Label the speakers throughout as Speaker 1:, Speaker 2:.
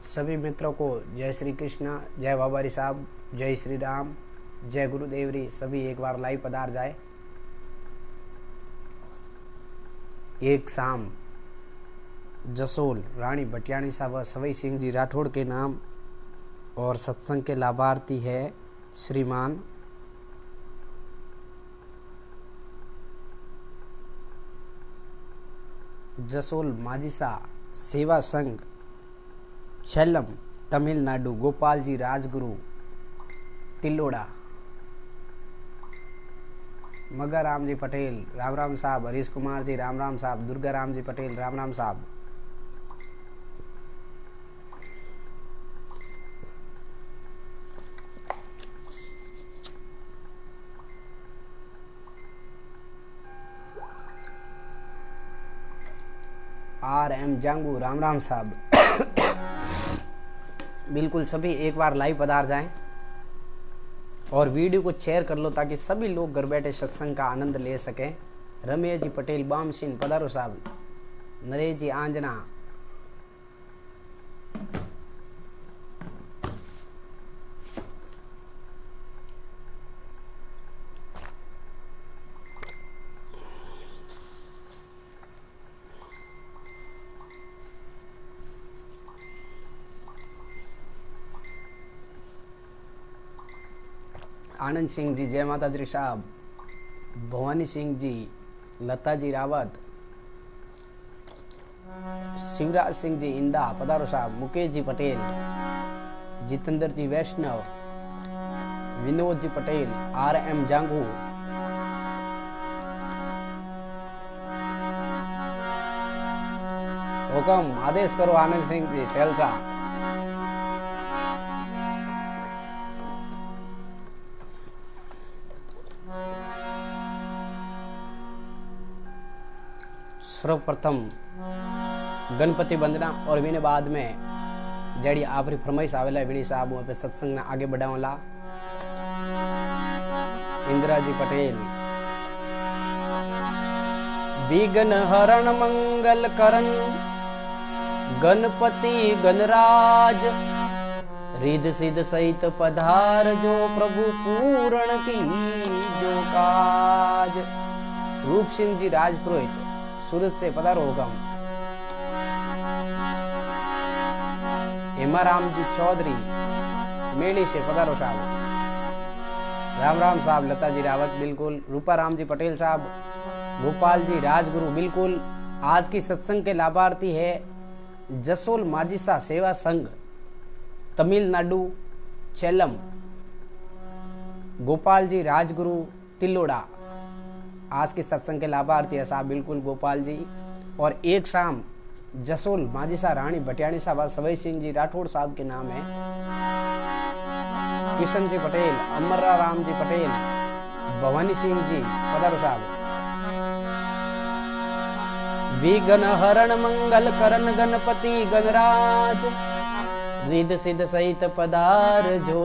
Speaker 1: सभी मित्रों को जय श्री कृष्णा, जय बाबारी साहब, जय श्री राम, जय गुरुदेव री। सभी एक बार लाइव पधार जाए। एक शाम जसोल रानी भटियाणी साहब सवई सिंह जी राठौड़ के नाम और सत्संग के लाभार्थी है श्रीमान जसोल माजिसा सेवा संघ छेलम तमिलनाडु गोपाल जी राजगुरु तिलोड़ा। मगर राम जी पटेल राम राम साहब, हरीश कुमार जी राम राम साहब, दुर्गा राम जी पटेल राम राम साहब। RM जांगू राम राम साहब। बिल्कुल सभी एक बार लाइव पधार जाएं और वीडियो को शेयर कर लो ताकि सभी लोग घर बैठे सत्संग का आनंद ले सकें। रमेश जी पटेल बाम सिंह पधारो साहब, नरेश जी आंजना, आनंद सिंह जी जय माता जी साहब, भवानी सिंह जी, लता जी रावत, शिवराज सिंह जी इंदा पधारो साहब, मुकेश जी पटेल, जितेंद्र जी वैष्णव, विनोद जी पटेल, RM जांगू, हुक्म आदेश करो आनंद सिंह जी सेल्सा। सर्वप्रथम गणपति वंदना और विने बाद में जड़ी आपरी फरमाइश आवेला विनी साहब पे सत्संग ने आगे बढ़ावला। इंदिरा जी पटेल विघ्न हरण मंगल करण गणपति गणराज रिद्ध सिद्ध सहित पधार जो प्रभु पूर्ण की जो काज। रूप सिंह जी राजपुरोहित सूरत से पधारो होगा। हेमाराम जी चौधरी मेली से पधारो साहब, राम राम साहब, लता जी रावत बिल्कुल, रूपा राम जी पटेल साहब, गोपाल जी राजगुरु बिल्कुल। आज की सत्संग के लाभार्थी है जसोल माजिसा सेवा संघ तमिलनाडु चेलम, गोपाल जी राजगुरु तिलोड़ा। आज के सत्संग के लाभार्थी है साहब बिल्कुल गोपाल जी। और एक शाम जसोल माजिसा रानी भटियाणी साहब सवई सिंह जी राठौड़ साहब के नाम है किशन जी पटेल, अमरा राम जी पटेल, भवानी सिंह जी पधारो साहब। विघ्न हरण मंगल करण गणपति गणराज रिद्ध सिद्ध सहित पधार जो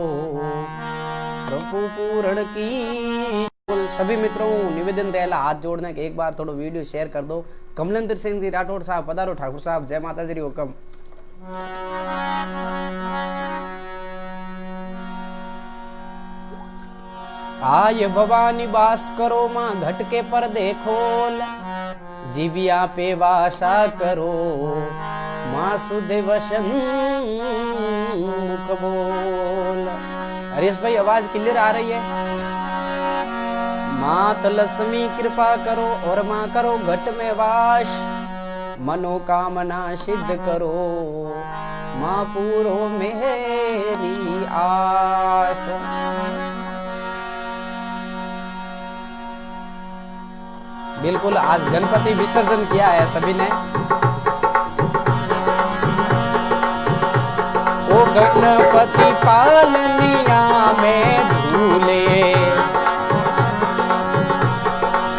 Speaker 1: प्रभु पूर्ण की। सभी मित्रों निवेदन रहेला हाथ जोड़ने के एक बार थोड़ा वीडियो शेयर कर दो। कमलेंद्र सिंह जी राठौड़ साहब पधारो ठाकुर साहब, जय माता जी हुक्म। आय भवानी बास करो माँ घट के पर्दे खोल, जीविया पे वासा करो माँ सुधे वसन मुख बोल। हरीश भाई आवाज क्लियर आ रही है? मात लक्ष्मी कृपा करो और माँ करो घट में वास, मनोकामना सिद्ध करो माँ पूरो मेरी आस। बिल्कुल आज गणपति विसर्जन किया है सभी ने। ओ गणपति पालनिया में झूले,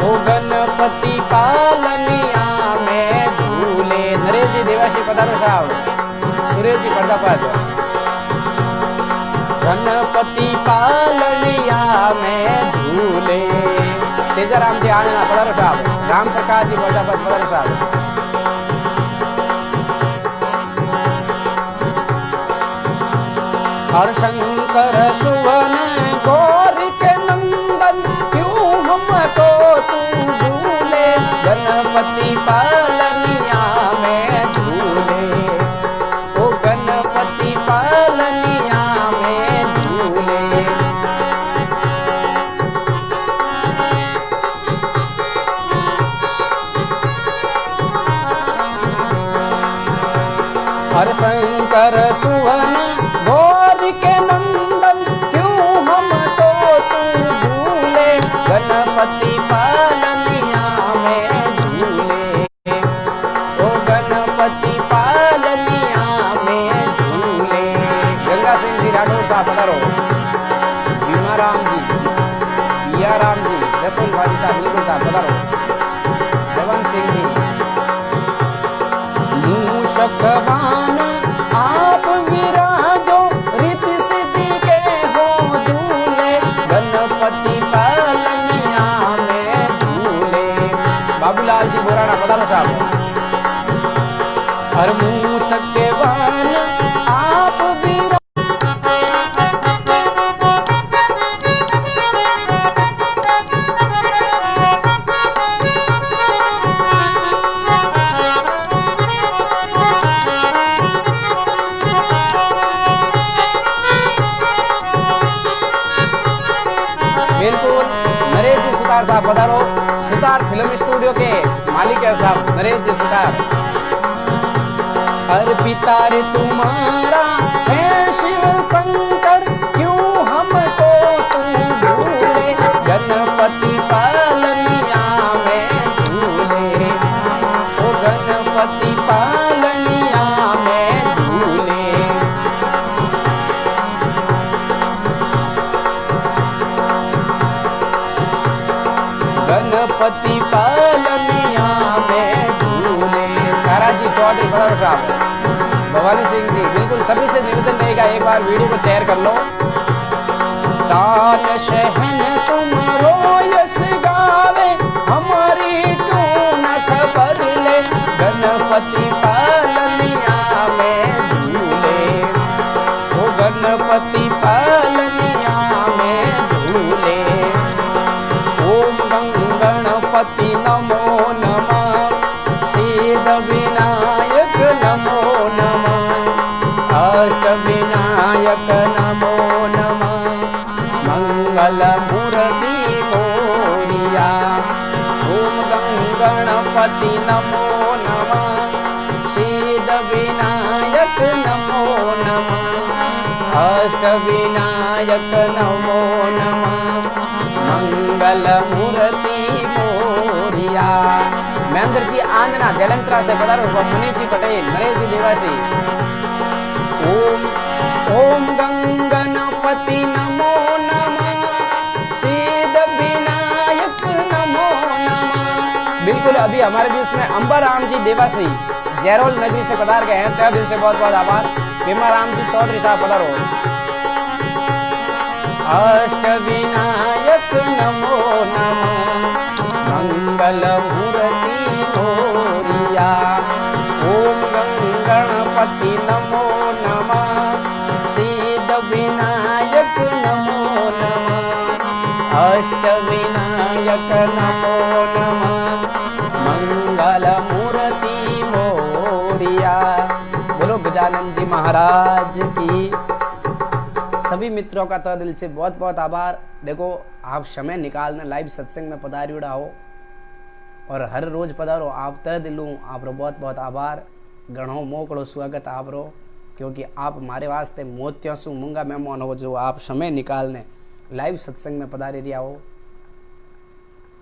Speaker 1: ओ गणपति पालनिया में झूले। नरेश जी देवाशी पधारो साहब, सुरेश जी प्रजापत। गणपति पालनिया में झूले, तेजाराम जी आनंद पधारो साहब, राम प्रकाश जी प्रजापत पधारो साहब। हर शंकर सुवन गौरी के नंदन क्यों हमको तू भूले, गणपति पालनिया में झूले, ओ गणपति पालनिया में झूले। हर शंकर सुवन गौरी के नंदन क्यों हमको तू भूले, गणपति पालनिया में झूले, ओ गणपति पालनिया में झूले। गंगा सिंह जी राठौर साहब पधारो, भीमाराम जी, पियाराम जी, जसवंत भाई साहब बिल्कुल साहब पधारो, जवन सिंह जी, मूषकवान आप विराजो, रिद्धि सिद्धि के हो झूले, गणपति पालनिया में झूले। बाबूलाल जी बोराना पधारो साहब। हर मूषकवान आप विराजो, बिल्कुल नरेश जी सुतार साहब पधारो, सुतार फिल्म स्टूडियो के मालिक है साहब नरेश जी सुतार। हर पिता रे तुम्हारा है शिव शंकर क्यों हमको तू भूले, गणपति पालनिया में झूले, ओ गणपति पालनिया में झूले। गणपति पालनिया में झूले। ताराजी चौधरी पधारो साहब, भवानी सिंह जी बिल्कुल सभी से निवेदन रहेगा एक बार वीडियो को शेयर कर लो। तान शहन तुम रोयस गावे, हमारी क्यों न खबर ले, गणपति पालनिया में झूले, ओ गणपति पालनिया में झूले। ओम गणपति नमो नमः, सिद्ध विनायक नमो नमः, अष्ट विनायक नमो नमः, मंगल मूर्ति मोरिया। ओम गणपति नमो नमः, सिद्ध विनायक नमो नमः, अष्ट विनायक नमो नमः, मंगल मूर्ति मोरिया। महेंद्र जी आंजना जलंधरा से पधारो, मुनीष जी पटेल, नरेश जी देवासी। ओम ओम गणपति नमो नमः, सिद्ध विनायक नमो नमः। बिल्कुल अभी हमारे बीच में अंबाराम जी देवासी जैरोल नगरी से पधार गए हैं, तहे दिल से बहुत बहुत आभार। भीमाराम जी चौधरी साहब पधारो। अष्ट विनायक नमो नमः, मंगल मूर्ति मोरिया। ओम गणपति नमो नमः, सिद्ध विनायक नमो नमः, अष्ट विनायक नमो नमः, मंगल मूर्ति मोरिया। बोलो गजानन जी महाराज की। सभी मित्रों का तहे दिल से बहुत बहुत आभार। देखो आप समय निकालना लाइव सत्संग में पधारी उड़ा हो और हर रोज पधारो, आप तहे दिलू आप रो बहुत बहुत आभार। गणो मोकड़ो स्वागत आप रो, क्योंकि आप हमारे वास्ते मोतियों सु मूंगा मेहमान हो, जो आप समय निकालने लाइव सत्संग में पधारी रिया हो।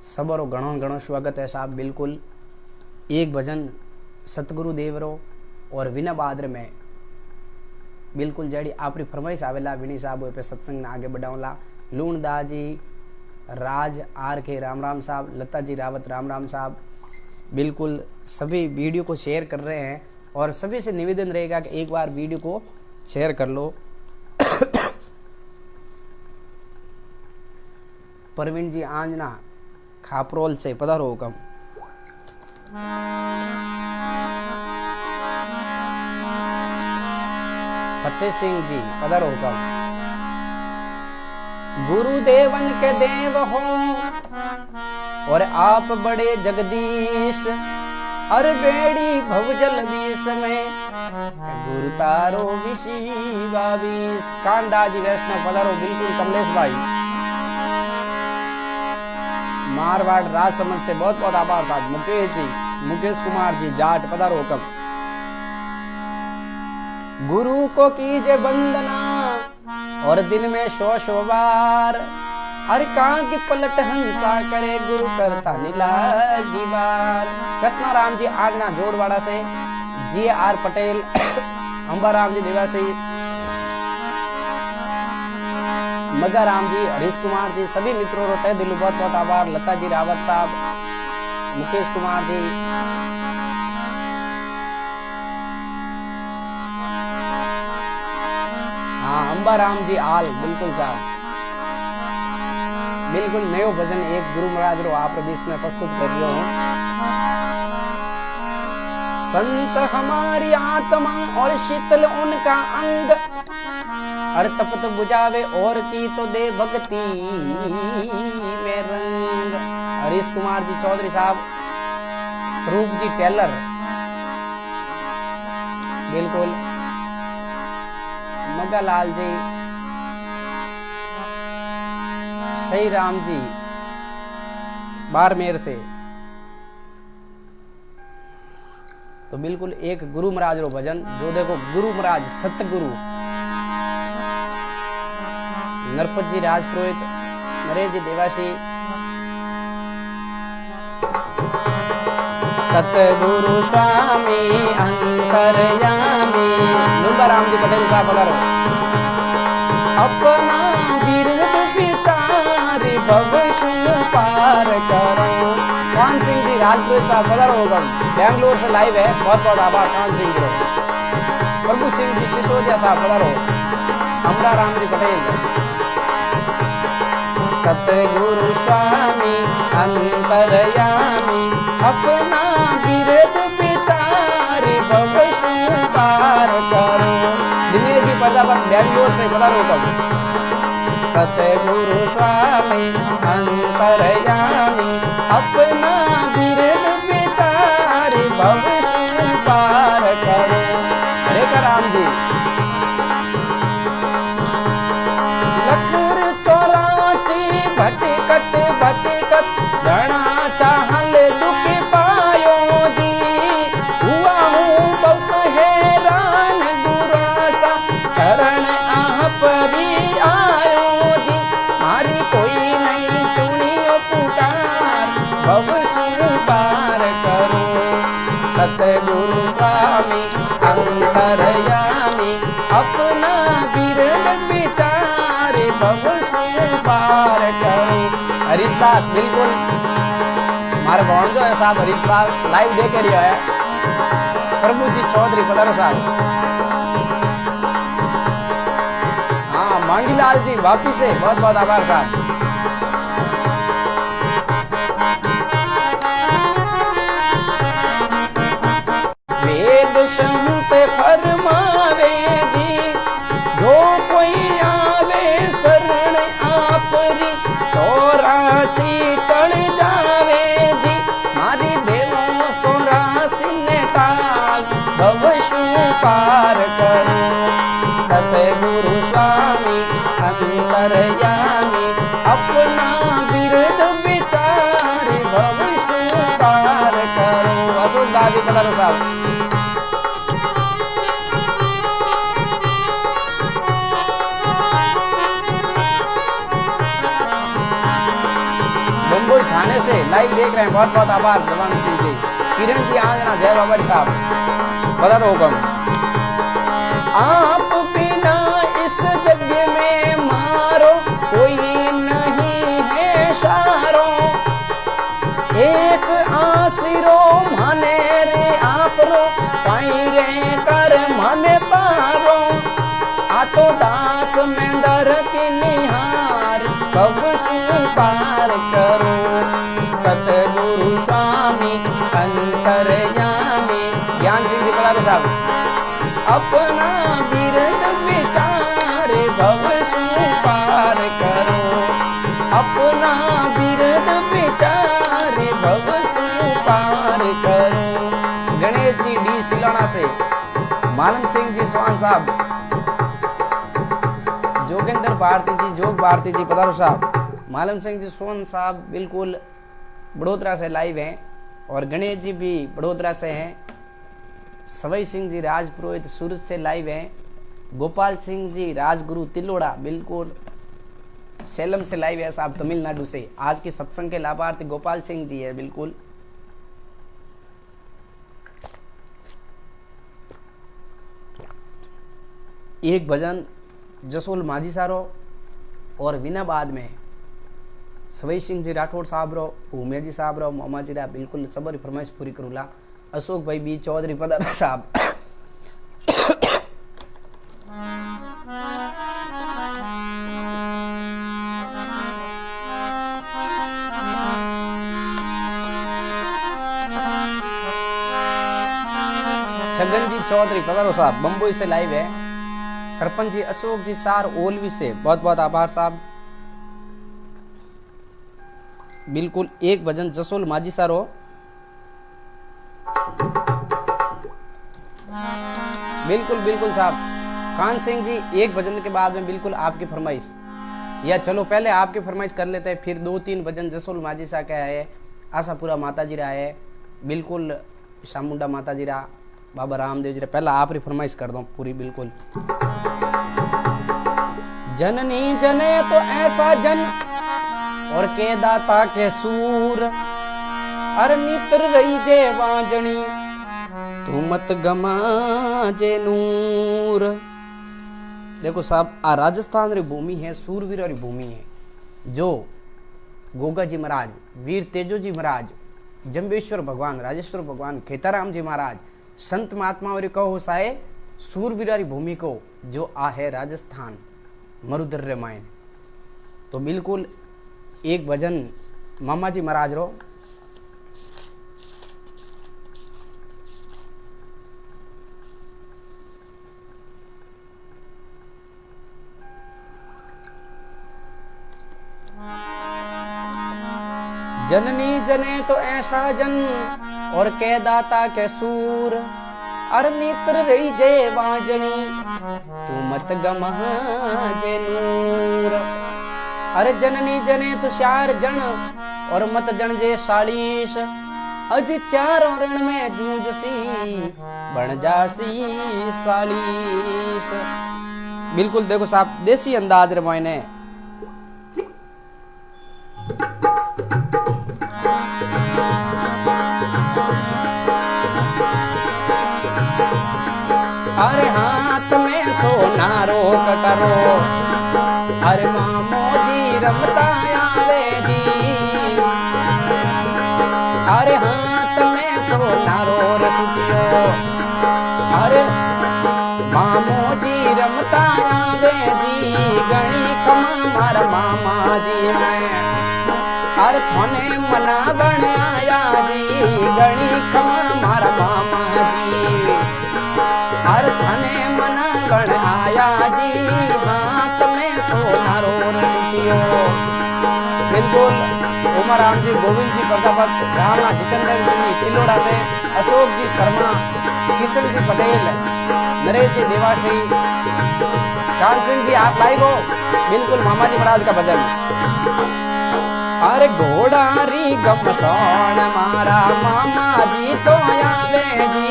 Speaker 1: सबरो घणो घणो स्वागत है साहब। बिल्कुल एक भजन सतगुरु देव रो और विना बादर में बिल्कुल जड़ी आपरी फरमाइश आवेला विनी साहब पे सत्संग ने आगे बढ़ावला। लूणदा जी, राज आर के राम राम साहब, लता जी रावत राम राम साहब, बिल्कुल सभी वीडियो को शेयर कर रहे हैं और सभी से निवेदन रहेगा कि एक बार वीडियो को शेयर कर लो। परवीन जी आंजना खापरोल से पधारो हुकम। फतेह सिंह जी पधारो हुकम। गुरुदेवन के देव हो और आप बड़े जगदीश, अर बेड़ी भवजल बीस में गुरु तारो विशिवा बीस। कांदास जी वैष्णव पधारो। बिल्कुल कमलेश भाई मारवाड़ राजसमंद से बहुत बहुत आभार साहब। मुकेश जी, मुकेश कुमार जी जाट पधारो हुकम। गुरु को कीजे वंदना और दिन में 100 बार, अरे कहाँ की पलट हंसा करे गुरु करता नीलागी बार। कृष्णा राम जी आगना जोड़वाड़ा से, GR पटेल, अंबाराम जी निवासी, मगा राम जी, हरीश कुमार जी, सभी मित्रों को तहे दिल बहुत बहुत आभार। लता जी रावत साहब, मुकेश कुमार जी, हाँ अंबाराम जी आल, बिल्कुल साहब बिल्कुल। नयो भजन एक गुरु महाराज रो आप बीच में प्रस्तुत कर रही हूँ। संत हमारी आत्मा और शीतल उनका अंग, हर तपत बुझावे और की तो दे भक्ति में रंग। हरीश कुमार जी चौधरी साहब, स्वरूप जी टेलर, बिल्कुल। मगालाल जी, सही राम जी बारमेर से। तो बिल्कुल एक गुरु महाराज रो भजन जो देखो गुरु महाराज सतगुरु नरपत जी राजपुरोहित, नरेश जी देवासी, सतगुरु स्वामी अंतरयामी, नुम्बाराम जी पटेल साहब पधारो। अपना बिरद विचार भविष्य पार करो। कान सिंह जी राजपुर साहब पधारो होगा, बेंगलोर से लाइव है, बहुत बहुत आभार कान सिंह जी। प्रभु सिंह जी सिसोदिया साहब पधारो। अमरा राम जी पटेल, सतगुरु स्वामी अंतरयामी, अपना बिरद विचार भविष्य पार करो। दिनेश जी प्रजापत बेंगलोर से पधारो कब। सतगुरु स्वामी अंतरयामी, अपना बिरद विचार भविष्य पार करो। हरे राम जी। लखर 84 भटकत भटकत घना चाहल दुख पायो जी, हुआ हूँ बहुत हैरान दुरासा चरण आह परी आयो जी। मारी कोई नहीं चुनियो पुकार भव पार करो। सतगुरु स्वामी अंतरयामी, अपना बिरद विचार भविष्य पार करो। हरीशदास बिल्कुल मारे भाणजो है साहब, हरीशदास लाइव देख रही है। प्रभु जी चौधरी पधारो साहब। हाँ मांगीलाल जी वापिस से बहुत बहुत आभार साहब। वेद संत फरमावे जी, जो कोई आवे शरण आपरी, सोराची टल जावे जी। मारी देवो सोरासी ने टाल भविष्य पार करो। सतगुरु स्वामी अंतरयामी, अपना बिरद विचार भविष्य पार करो। अशोक दादी पधारो साहब। थाने से लाइव देख रहे हैं, बहुत बहुत आभार जवान सिंह जी। किरण जी आजना, जय बाबा साहब पधारो हुकम। आप बिना इस जग में मारो कोई नहीं है सारो, एक आसिरो माने रे आप रो, पाई रे कर माने पारो। आ तो दास में दर की निहार भविष्य पार करो। सतगुरु स्वामी अंतरयामी, ज्ञान सिंह जी पधारो साहब। अपना बिरद से मालन सिंह जी स्वान साहब, जोगेंद्र भारती जी, जोग भारती जी पधारो साहब। मालन सिंह जी स्वान साहब बिल्कुल बड़ोदरा से लाइव हैं और गणेश जी भी बड़ोदरा से हैं। सवई सिंह जी राजपुरोहित सूरत से लाइव हैं। गोपाल सिंह जी राजगुरु तिलोड़ा बिल्कुल सेलम से लाइव है साहब, तमिलनाडु से। आज की सत्संग के लाभार्थी गोपाल सिंह जी है बिल्कुल। एक भजन जसोल माझी सारो और विनाबाद में सवई सिंह जी राठौड़ साहब रो, भूमिया जी साहब रो, मामा जी रा बिल्कुल सबरी फरमाइश पूरी करूला। अशोक भाई बी चौधरी पधारा साहब। छगन जी चौधरी पधारो साहब, बम्बई से लाइव है। सरपंच जी अशोक जी चार ओलवी से बहुत बहुत आभार साहब। बिल्कुल एक भजन जसोल माझी सारो, बिल्कुल बिल्कुल साहब। कान सिंह जी एक भजन के बाद में बिल्कुल आपकी फरमाइश, या चलो पहले आपकी फरमाइश कर लेते हैं, फिर 2-3 भजन जसोल माझी सा का है, आशापुरा माता जी रहा है, बिल्कुल शामुंडा माता जी रहा, बाबा रामदेव जी रहा। पहला आप ही फरमाइश कर दो पूरी बिल्कुल। जननी जने तो ऐसा जन और के दाता के सूर, अर नित्र रही जे वाजनी तू मत गमा जे नूर। देखो साहब, आ राजस्थान री भूमि है, सूरवीर री भूमि है, जो गोगा जी महाराज, वीर तेजो जी महाराज, जम्बेश्वर भगवान, राजेश्वर भगवान, खेताराम जी महाराज, संत महात्मा कहो साए सूरवीर री भूमि को जो आ है राजस्थान मरुदर रामायण। तो बिल्कुल एक भजन मामा जी महाराज रो। जननी जने तो ऐसा जन और के दाता के सूर, अर नित्र रही जे वाजनी तू मत गमा जे नूर। अरे जननी जने तो चार जन और मत जन जे 40, अज चारों रण में जूझसी बन जासी 40। बिल्कुल देखो साहब, देसी अंदाज रामायण है। अरे हाथ में सोनारो कटरो, अरे मामो जी रमता आवे जी। अरे हाथ में सोनारो रसुकियो, अरे मामो जी रमता आवे जी। गणी कमा मार मामा जी मैं, अरे थोने मना बन आया जी। गणी कमा मार मामा जी, अरे थने मना बन आया जी। हाथ में सोनारो रसियो। बिल्कुल उमर राम जी, गोविंद जी प्रजापत, राणा जितेंद्र जी चिलोड़ा से, अशोक जी शर्मा, किशन जी पटेल, नरेश जी देवाश्री, कान सिंह जी आप लाइव हो। बिल्कुल मामा जी महाराज का भजन। अरे घोड़ारी गमसौन मारा मामा जी तो आवे जी।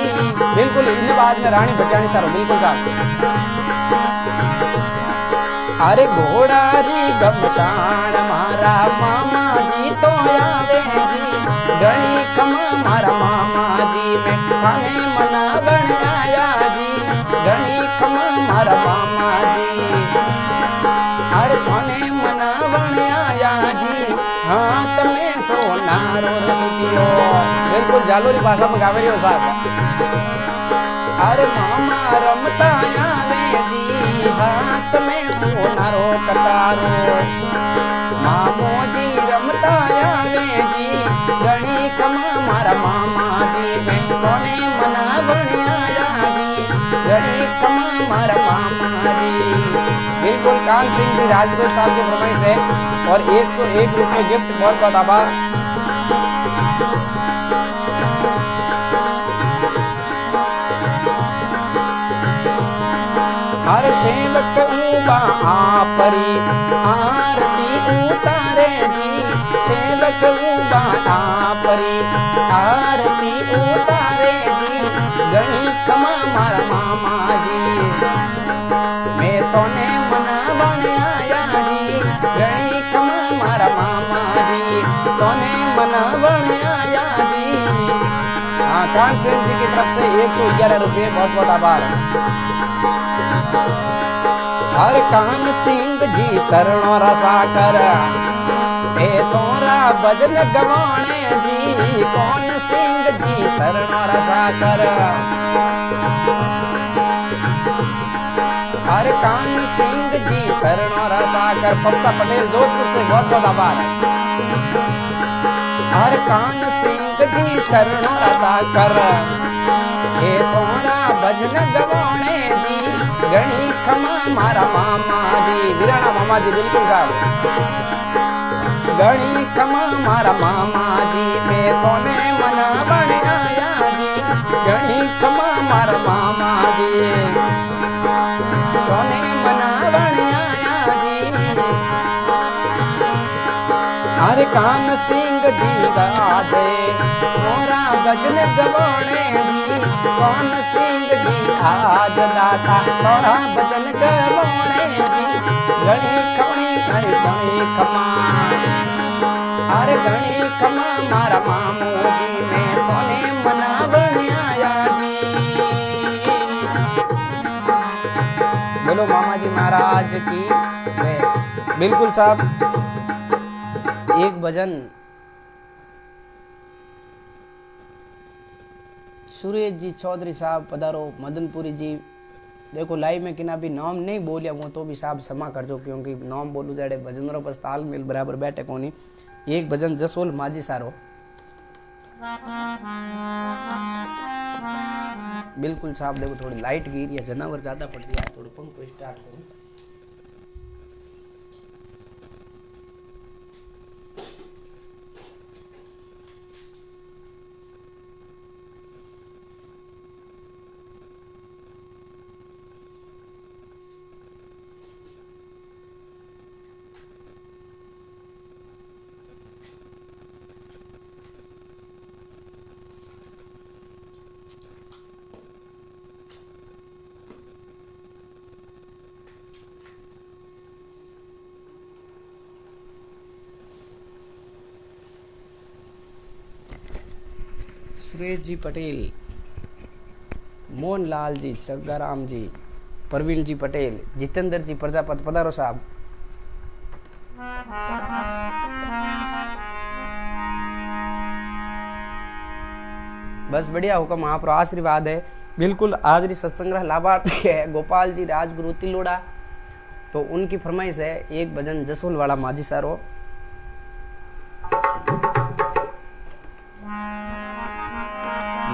Speaker 1: बिल्कुल इन बाद में रानी भटियाणी सारो बिल्कुल साहब। अरे घोड़ारी गमसान मारा मामा जी तो आवे जी। गणी कमा मारा मामा जी में खाने मना बन आया जी। गणी कमा मारा मामा जी, अरे खाने मना बन आया जी। हाथ में सोनारो रसियो। बिल्कुल जालोरी भाषा में गावे रही हो साहब। अरे मामा रमता आवे जी। हाथ में सोनारो कटारो, मामो जी रमता आवे जी। गणी कमा मारा मामा जी में कोने मना बन आया जी। गणी कमा मारा मामा जी। बिल्कुल कान सिंह जी राजगुरु साहब की फरमाइश है और 101 रुपये गिफ्ट, बहुत बहुत आभार। सिंह जी की तरफ से 111 रुपये, बहुत बहुत आभार। हर कान सिंह जी शरणो रसा कर, ए तोरा भजन गवाने जी, कौन सिंह जी शरणो रसा कर। हर कान सिंह जी शरणो रसा कर, पप्पा पटेल जोधपुर से बहुत बहुत आभार। हर कान सिंह जी शरणो रसा कर, ए तोरा भजन गवाने जी, गणी खमा मारा मामा जी, वीराना मामा जी, बिल्कुल साहब। गणी खमा मारा मामा जी, मैं तोने मना बन आया जी, गणी खमा मारा मामा जी, तोने मना बन आया जी। हर कान सिंह जी गाजे, तोरा भजन गवाने जी, कौन सिंह जी आज दाता तोरा भजन गवाने जी, गणी खमी हरे गणी खमा, हरे गणी खमा मारा मामू जी, मैं तोने मना बन आया जी। बोलो मामा जी महाराज की जय। बिल्कुल साहब, एक भजन सुरेश जी चौधरी साहब पधारो, मदनपुरी जी। देखो लाइव में किना भी नाम नहीं बोलिया वो तो भी साहब क्षमा कर दो, क्योंकि नाम बोलू जाड़े भजनों पर तालमेल बराबर बैठे कोनी। एक भजन जसोल माझी सारो, बिल्कुल साहब। देखो थोड़ी लाइट गिर या जनावर ज्यादा पड़ गया, थोड़ी पंखो स्टार्ट करूं। सुरेश जी पटेल, मोहनलाल जी, सगाराम जी, प्रवीण जी पटेल, जितेंद्र जी प्रजापति पधारो साहब। बस बढ़िया हुक्म, आप आशीर्वाद है। बिल्कुल हाजरी सत्संग्रह लाभार्थी है गोपाल जी राजगुरु तिलोड़ा, तो उनकी फरमाइश है एक भजन जसोल वाला माझी सारो।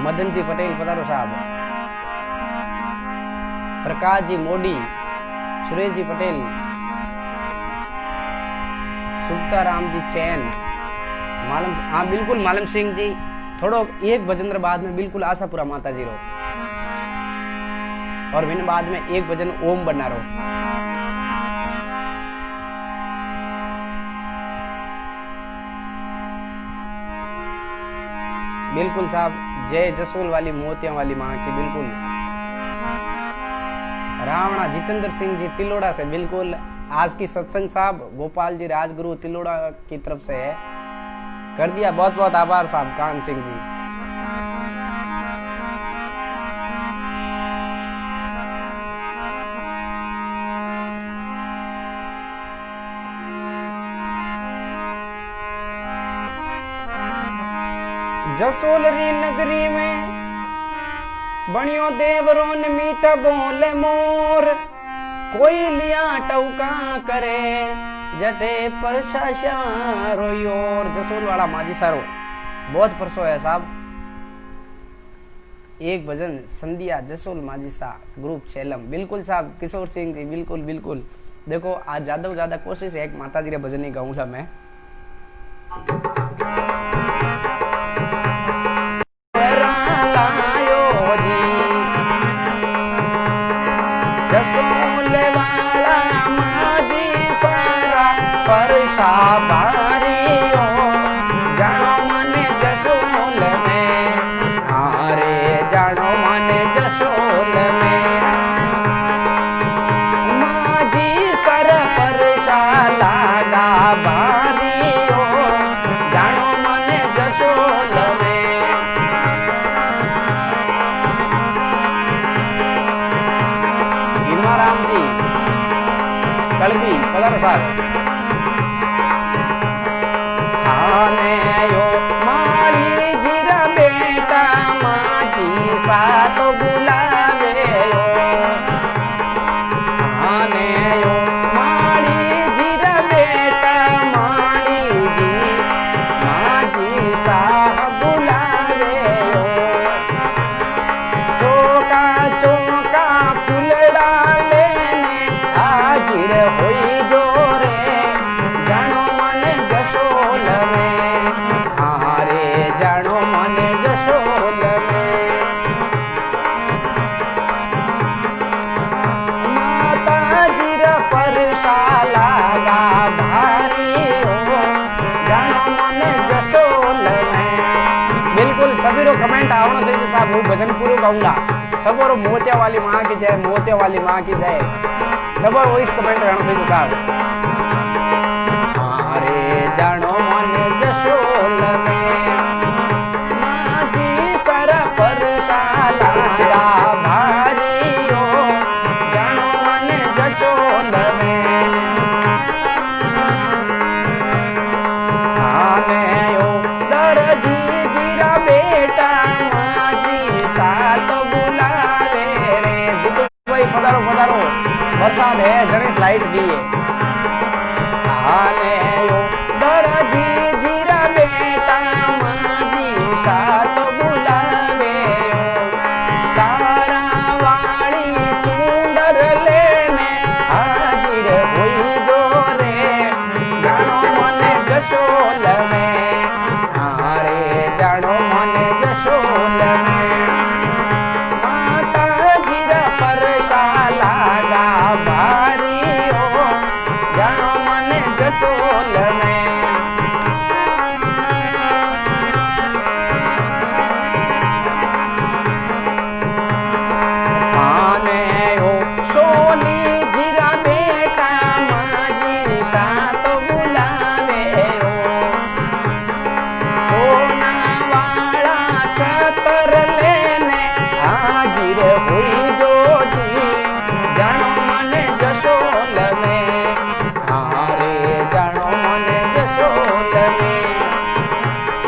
Speaker 1: मदन जी पटेल पधारो साहब। प्रकाश जी मोडी, सुरेश जी पटेल, सुखता राम जी चैन, मालम, हाँ बिल्कुल मालम सिंह जी। थोड़ो एक भजन बाद में बिल्कुल आशापुरा माता जी रो, और बिन बाद में एक भजन ओम बना रो। बिल्कुल साहब, जय जसोल वाली मोतियां वाली माँ की। बिल्कुल रावणा जितेंद्र सिंह जी तिलोड़ा से, बिल्कुल आज की सत्संग साहब गोपाल जी राजगुरु तिलोड़ा की तरफ से है, कर दिया। बहुत बहुत आभार साहब कान सिंह जी। जसोल री नगरी में बनियो देवरों ने मीठा बोले मोर, कोई लिया टौका करे जटे परशाशा रोयोर। जसोल वाला माझी सारो बहुत परसो है साहब। एक भजन संध्या जसोल माझी सा ग्रुप छेलम, बिल्कुल साहब किशोर सिंह जी, बिल्कुल बिल्कुल। देखो आज ज्यादा कोशिश है एक माता जी रे भजन ही गाऊंगा मैं। जसोल वाला माझी सारा परशा बारियो, जानो मने जसोल में, अरे जानो मने जसोल में, माझी सर परशा लागा बारियो, जानो मने जसोल में। कड़वी पधारो साहब। आने यो माली जीरा बेटा माजी साथ बुलावे यो। आने यो माली जीरा बेटा माली जी माजी साथ बुलावे यो। चौका चौका फूल डाले ने हाजिर होई जो रे जानो मन जसोल में। हारे जानो मन जसोल में। माता जीर परशाला गा भारी हो जानो मन जसोल में। बिल्कुल सभी रो कमेंट आवना चाहिए साहब। वो भजन पूरा गाऊंगा सब और मोतिया वाली माँ की जय, मोतिया वाली माँ की जय। सब और वही कमेंट रहना चाहिए साहब। हारे जानो मन जसोल में माँ की सर परशाला गा भारी हो जानो मन जसोल में। थाने यो दरजी जीरा बेटा माजी साथ बुलावे रे। जीतू भाई पधारो पधारो, बरसात है गणेश लाइट दी है। थाने यो दरजी जीरा बेटा माजी साथ बुलावे यो। तारा वाली चुंदर लेने हाजिर हुई जो रे जानो मन जसोल में। हारे जानो मन जसोल में। माता जीरा परशाला गा भारी हो जानो मन जसोल में। आने हो सोनी जीरा बेटा माजी साथ बुलावे हो। सोना वाला छतर लेने हाजिर हुई जो जी जानो मन जसोल में। हारे जानो मन जसोल में।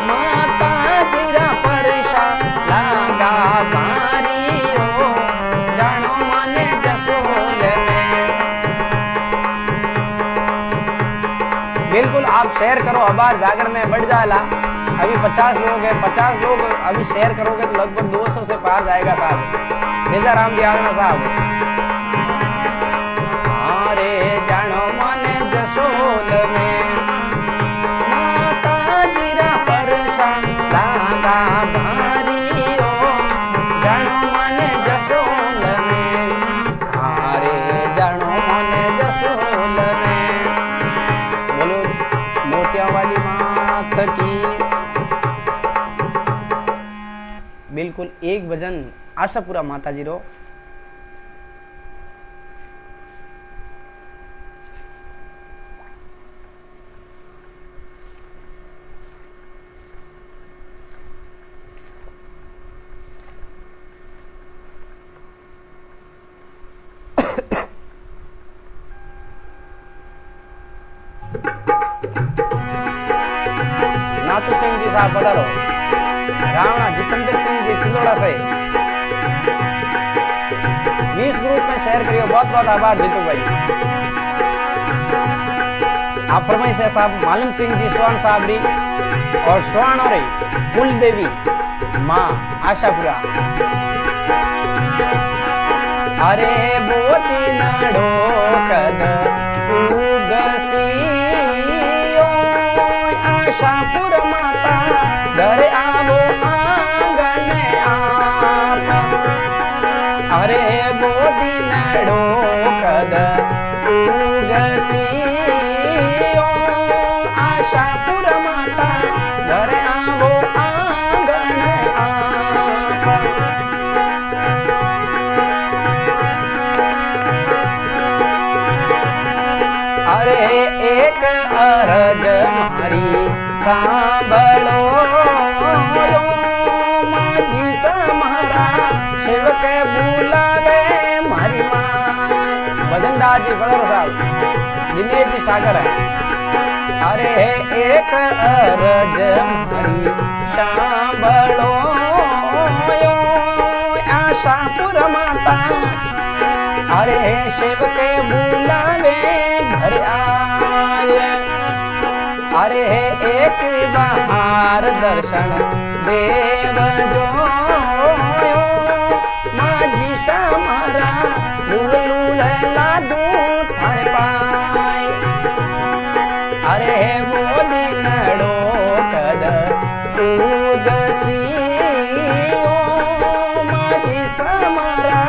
Speaker 1: माता जीरा परशाला गा भारी हो जानो मन जसोल में। बिल्कुल आप शेयर करो, अबार जागरण में बढ़ जाला। अभी 50 लोग हैं, 50 लोग अभी शेयर करोगे तो लगभग 200 से पार जाएगा साहब। तेजा राम जी आगना साहब। हारे जानो मन जसोल में माता जीरा परशाला गा भारी हो जानो मन जसोल में। हारे जानो मन जसोल में। बोलो मोतिया वाली मात की। बिल्कुल एक भजन आशापुरा माता जी रो। नाथू सिंह जी साहब पधारो। राणा जितेंद्र सिंह जी तिलोड़ा से 20 ग्रुप में शेयर करियो। बहुत बहुत आभार जीतू भाई। आप परमेश साहब, मालूम सिंह जी, स्वर्ण साहब री और स्वर्ण और कुल देवी माँ आशापुरा। अरे बोती नड़ो कद उगसी आशापुर माता घर आवो आंगन आप। अरे बोती नड़ो कद उगसी आशापुर माता घर आवो आंगन आप। अरे एक अरज मारी सांभळो माझी समारा शिव के बुलावे मारी माँ। भजन मोहनदास जी पधारो साहब, दिनेश जी सागर है। अरे एक अरज मारी सांभळो आशापुर माता, अरे शिव के बुलावे घर आए, अरे एक बाहर दर्शन देव जो माझी समारा लूल लूल लादू थारे पाय, अरे मोदी नडो कद उगसी माझी समारा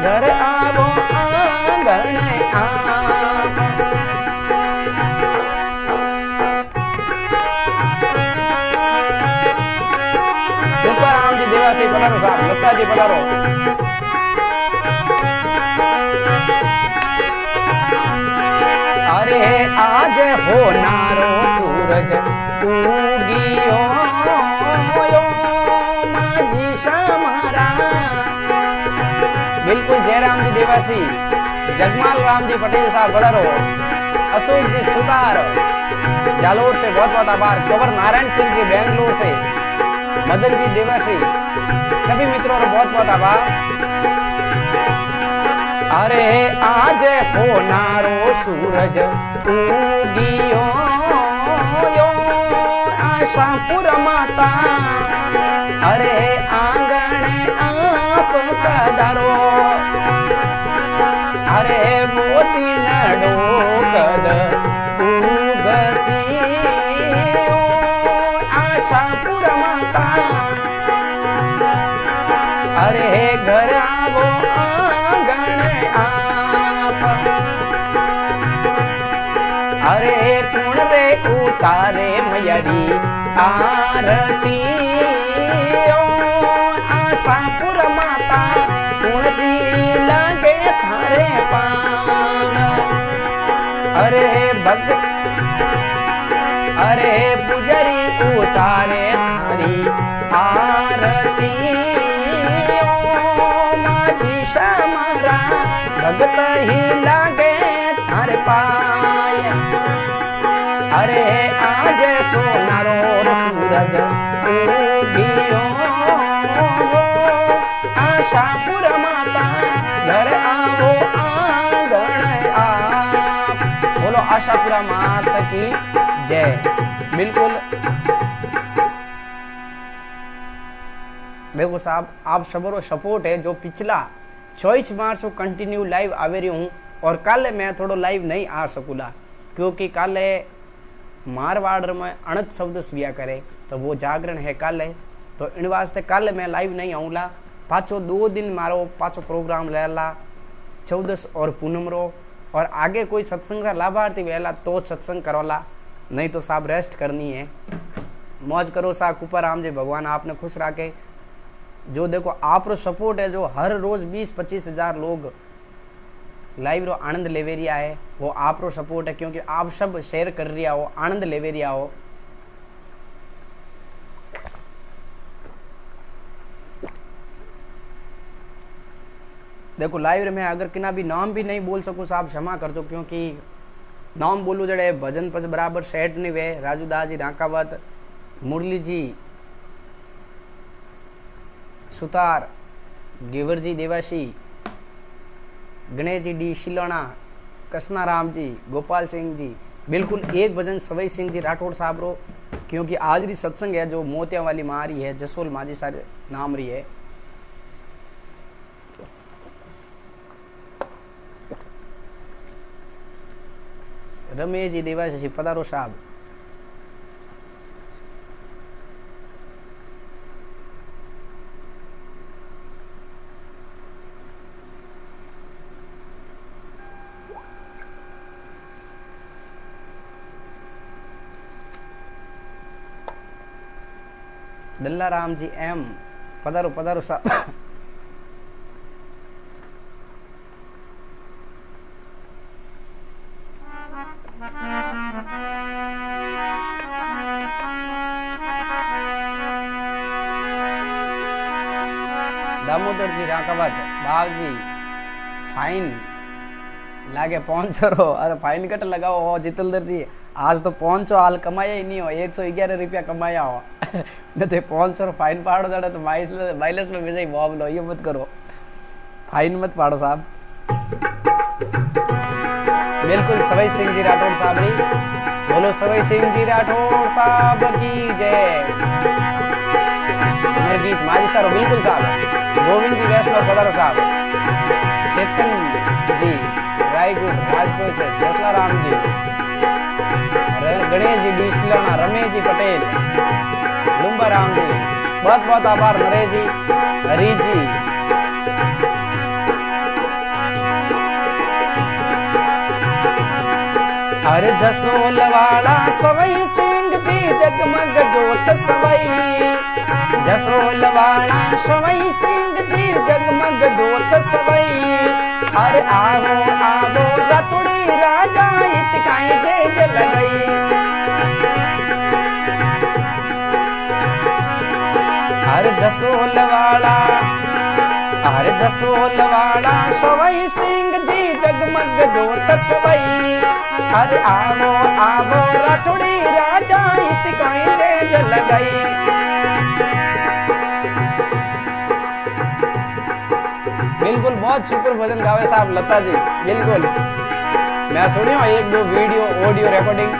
Speaker 1: घर आवो आंगण आप। तुकाराम जी देवासी पधारो साहब, लता जी पधारो। अरे आज होनारो सूरज उगियो माझी समारा, बिल्कुल जयराम जी देवासी, जगमाल राम जी पटेल साहब पधारो, अशोक जी सुतार जालोर से बहुत बहुत आभार, कंवर नारायण सिंह जी बेंगलोर से, मदन जी देवासी, सभी मित्रों को बहुत बहुत आभार। अरे आज होनारो सूरज उगियो आशापुर माता, अरे आंगण आप पधारो, अरे मोती नडो कद उगसी आशापुर माता, अरे घर आवो आंगण आप, अरे कुण रे उतारे मयरी आरती आशापुर माता, कुण जी लगे थारे पान, अरे भक्त अरे पुजरी उतारे थारी आरती माझी समारा भगत ही लागे थारे पाय, अरे आज सोनारो सूरज उगियो आशापुर माता, घर आवो आंगण आप। बोलो आशापुरा माता की जय। बिल्कुल देखो साहब, आप सबरो सपोर्ट है जो पिछला 24 मार्च को कंटिन्यू लाइव आवे रही हूँ, और कल मैं थोड़ो लाइव नहीं आ सकूला क्योंकि कल मारवाड़ में अणत शब्द स्विया करे तो वो जागरण है कल है, तो इन वास्ते कल मैं लाइव नहीं आऊँला। पाछो 2 दिन मारो पाछो प्रोग्राम लेला 14 और पूनम रो, और आगे कोई सत्संग का लाभार्थी वेला तो सत्संग करोला, नहीं तो साहब रेस्ट करनी है। मौज करो साहब, कुपाराम जी भगवान आपने खुश रखे। जो देखो आप रो सपोर्ट है, जो हर रोज 20-25 हजार लोग लाइव रो आनंद लेवे रिया है, वो आप रो सपोर्ट है, क्योंकि आप सब शेयर कर रिया हो, आनंद लेवे रिया हो। देखो लाइव में अगर किना भी नाम भी नहीं बोल सकूं साहब क्षमा कर दो, क्योंकि नाम बोलू जड़े भजन पच बराबर सेट नहीं वे। राजू दास जी रांकावत, मुरली जी सुतार, गेवर जी देवासी, गणेश जी डी शिलोना, कृष्णा राम जी, गोपाल सिंह जी, बिल्कुल एक भजन सवई सिंह जी राठौड़ साहब रो, क्योंकि आज री सत्संग है जो मोतिया वाली माँ रही है, जसोल माजी सारे नाम रही है। रमेश जी देवासी पधारो साहब। दल्ला राम जी एम पधारो पधारो साहब। दामोदर जी राकावत, बाव जी फाइन, लागे 500 रो। अरे फाइन कट लगाओ हो जितेंद्र जी, आज तो 500 हाल कमाया ही नहीं हो, 111 रुपया कमाया हो। न तो 500 फाइन पाड़ो जाड़े तो माइलेज में वैसे ही बॉब लो, ये मत करो, फाइन मत पाड़ो साहब। बिल्कुल सवई सिंह जी राठौड़ साहब री, बोलो सवई सिंह जी राठौड़ साहब की जय। उमर गीत माझी सर बिल्कुल साहब, गोविंद जी वैष्णव पधारो साहब, चेतन जी रायगुड़ राजपूत, जसला राम जी, गणेश जी डीसलाना, रमेश जी पटेल, लुम्बा राम जी, बहुत बहुत आभार नरेश जी, हरी जी। अरे जसोलवाड़ा सवई सिंह जी जगमग जोत सवई, जसोलवाड़ा सवई सिंह जी जगमग जोत सवई। अरे आवो आवो रतुड़ी राजा इतकाई जे लगई। अरे जसोलवाड़ा, अरे जसोलवाड़ा सवई सिंह जी जगमग जोत सवई। अरे आवो आवो रटुड़ी राजा इतकाई जे लगई। बिल्कुल बहुत शुक्र भजन गावे साहब लता जी, बिल्कुल मैं सुनियो 1-2 वीडियो ऑडियो रिकॉर्डिंग,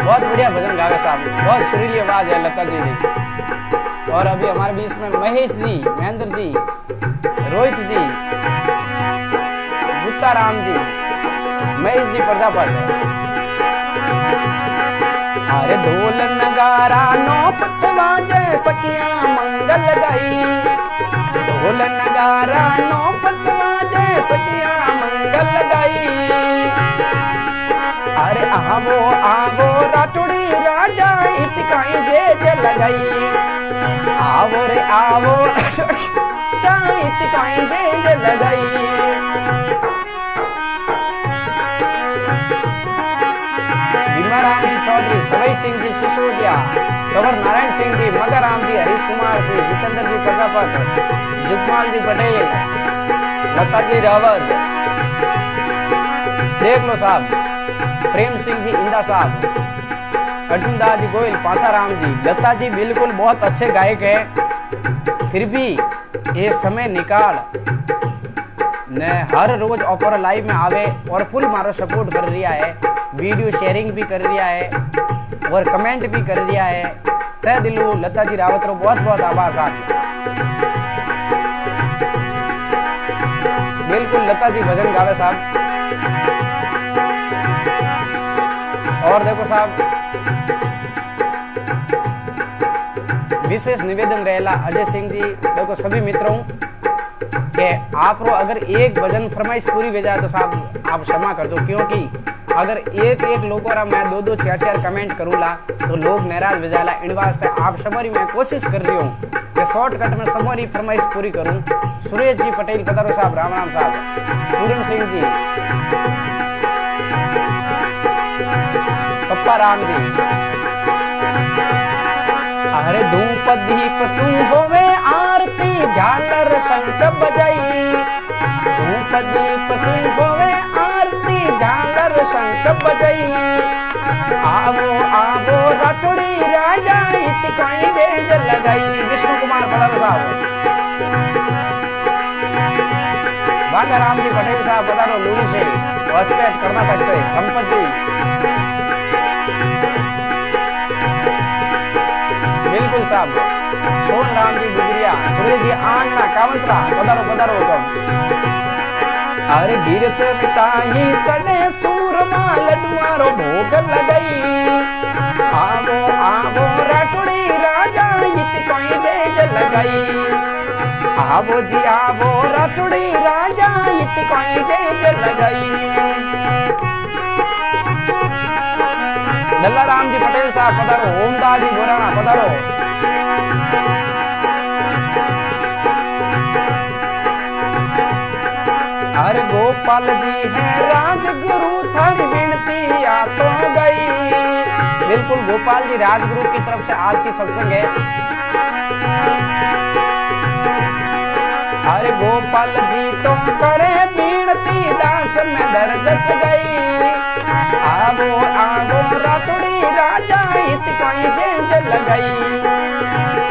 Speaker 1: बहुत बढ़िया भजन गावे साहब, बहुत सुरीली आवाज है लता जी की। और अभी हमारे बीच में महेश जी, महेंद्र जी, रोहित जी, गुप्ता राम जी, महेश जी प्रजापत। अरे ढोल नगारा नौपत बाजे सखिया मंगल गई, ढोल नगारा नौपत बाजे सखिया मंगल गई। अरे आवो आवो राटुड़ी राजा इतकाई जे लगई। आवो रे आवो राटुड़ी इतकाई जे लगई। भीमाराम जी चौधरी, सवई सिंह जी सिसोदिया, कंवर नारायण सिंह जी, मगराम जी, हरीश कुमार जी, जितेंद्र जी प्रजापत, जुगमाल जी पटेल, लता जी रावत, देख लो साहब, प्रेम सिंह जी इंदा साहब, अर्जुन दास जी गोयल, पासाराम जी। लता जी बिल्कुल बहुत अच्छे गायक है, फिर भी ये समय निकाल ने हर रोज ऑपर लाइव में आवे और फुल मारो सपोर्ट कर रिया है, वीडियो शेयरिंग भी कर रिया है और कमेंट भी कर रिया है। तय दिलो लता जी रावत रो बहुत बहुत आभार साहब। बिल्कुल लता जी भजन गावे साहब। और देखो साहब, विशेष निवेदन रहेला अजय सिंह जी, देखो सभी मित्रों कि आप रो अगर एक भजन फरमाइश पूरी हो जाए तो साहब आप क्षमा कर दो, क्योंकि अगर एक लोगों रा मैं 2-2 4-4 कमेंट करूँगा तो लोग नाराज हो जाला। इन वास्ते आप सबरी मैं कोशिश कर रही हूँ कि शॉर्टकट में सबरी फरमाइश पूरी करूँ। सुरेश जी पटेल पधारो साहब, राम राम साहब, पूरन सिंह जी, पप्पा राम जी। अरे धूप दीप सु होवे आरती झालर शंख बजाई, धूप दीप सु होवे आरती झालर शंख बजाई। आवो आवो रटुड़ी राजा इतकाई जे लगाई। विष्णु कुमार पधारो साहब, बागा राम जी पटेल साहब पधारो लूड़ी से, हॉस्पेट कर्नाटक से, संपत जी बिल्कुल साहब, सोन राम जी गुजरिया, सूर्य जी आनना कावंतरा पधारो पधारो हुकम। अरे गिरत मिटाई चढ़े सूरमा लडुआरो भोग लगई। आवो आवो राटुड़ी राजा इतकाई जे लगई। आवो जी आवो राटुड़ी राजा इतकाई जे लगई। लल्ला राम जी पटेल साहब पधारो, ओमदास जी गोराना पधारो। अरे गोपाल जी है राजगुरु थारी विनती आ तो गई। बिल्कुल गोपाल जी राजगुरु की तरफ से आज की सत्संग है। अरे गोपाल जी तो करे बीण तुलसीदास में दर्दस गई। आवो आवो रातुड़ी राजा हित कोई जेंज लगई।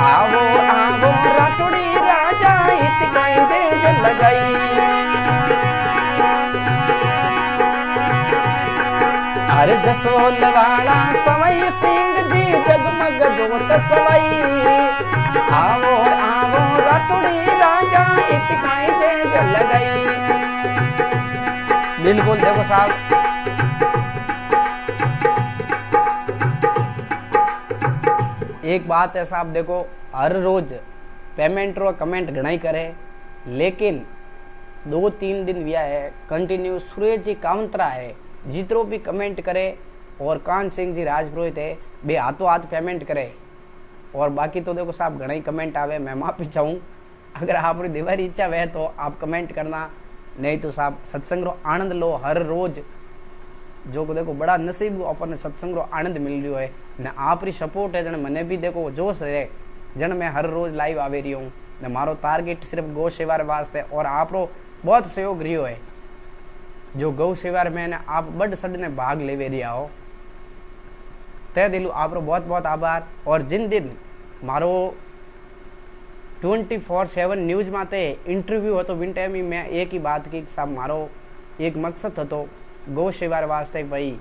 Speaker 1: आवो आवो रातुड़ी राजा हित कोई जेंज लगई। अरे जसोल वाला सवई सिंह जी जगमग जोत सवई। आवो आवो रातुड़ी राजा इत काई जेंज लगई। बिल्कुल देखो साहब, एक बात है साहब, देखो हर रोज पेमेंट रो कमेंट घणाई करे, लेकिन 2-3 दिन व्या है कंटिन्यू सूरज जी काउंटरा है जितरो भी कमेंट करे। और कान सिंह जी राजपुरोहित है बे हाथों हाथ पेमेंट करे। और बाकी तो देखो साहब घना ही कमेंट आवे, मैं माफी चाहूँ। अगर आपकी देवारी इच्छा है तो आप कमेंट करना, नहीं तो साहब सत्संग रो आनंद लो हर रोज। जो को देखो बड़ा नसीब अपन सत्संग रो आनंद मिल रही है ने आपरी सपोर्ट है जन मने भी देखो जोश है जन मैं हर रोज लाइव आवे रही हूँ ने मारो टारगेट सिर्फ गौ सेवा वास्ते। और आपरो बहुत सहयोग रही है जो गौ सेवा में ने आप बड़ सड ने भाग लेवे रिया हो, तय दिलू आपरो बहुत बहुत आभार। और जिन दिन मारो 24/7 न्यूज माते इंटरव्यू हो तो विन टाइम ही मैं एक ही बात की साहब मारो एक मकसद હતો गौ सेवा वास्ते भाई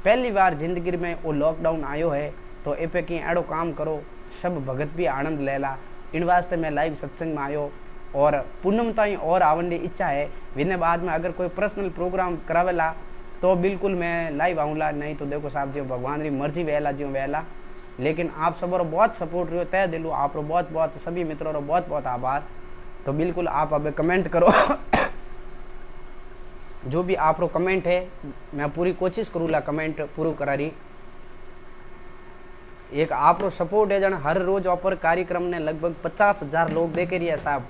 Speaker 1: पहली बार जिंदगी में वो लॉकडाउन आयो है तो ए पे कहीं एड़ो काम करो सब भगत भी आनंद लेला। इन वास्ते मैं लाइव सत्संग में आयो और पूनम ताई और आवन की इच्छा है। विने बाद में अगर कोई पर्सनल प्रोग्राम करावेला तो बिल्कुल मैं लाइव आऊँला, नहीं तो देखो साहब जो भगवान री मर्जी वेला जो वेला। लेकिन आप सबरो बहुत सपोर्ट रहो, तय दिलू आप बहुत बहुत सभी मित्रों रो बहुत बहुत आभार। तो बिल्कुल आप अब कमेंट करो जो भी आप रो कमेंट है मैं पूरी कोशिश करूँला कमेंट पूरा करा रही। एक आप रो सपोर्ट है जन हर रोज ऑपर कार्यक्रम ने लगभग 50,000 लोग देखे रही है साहब,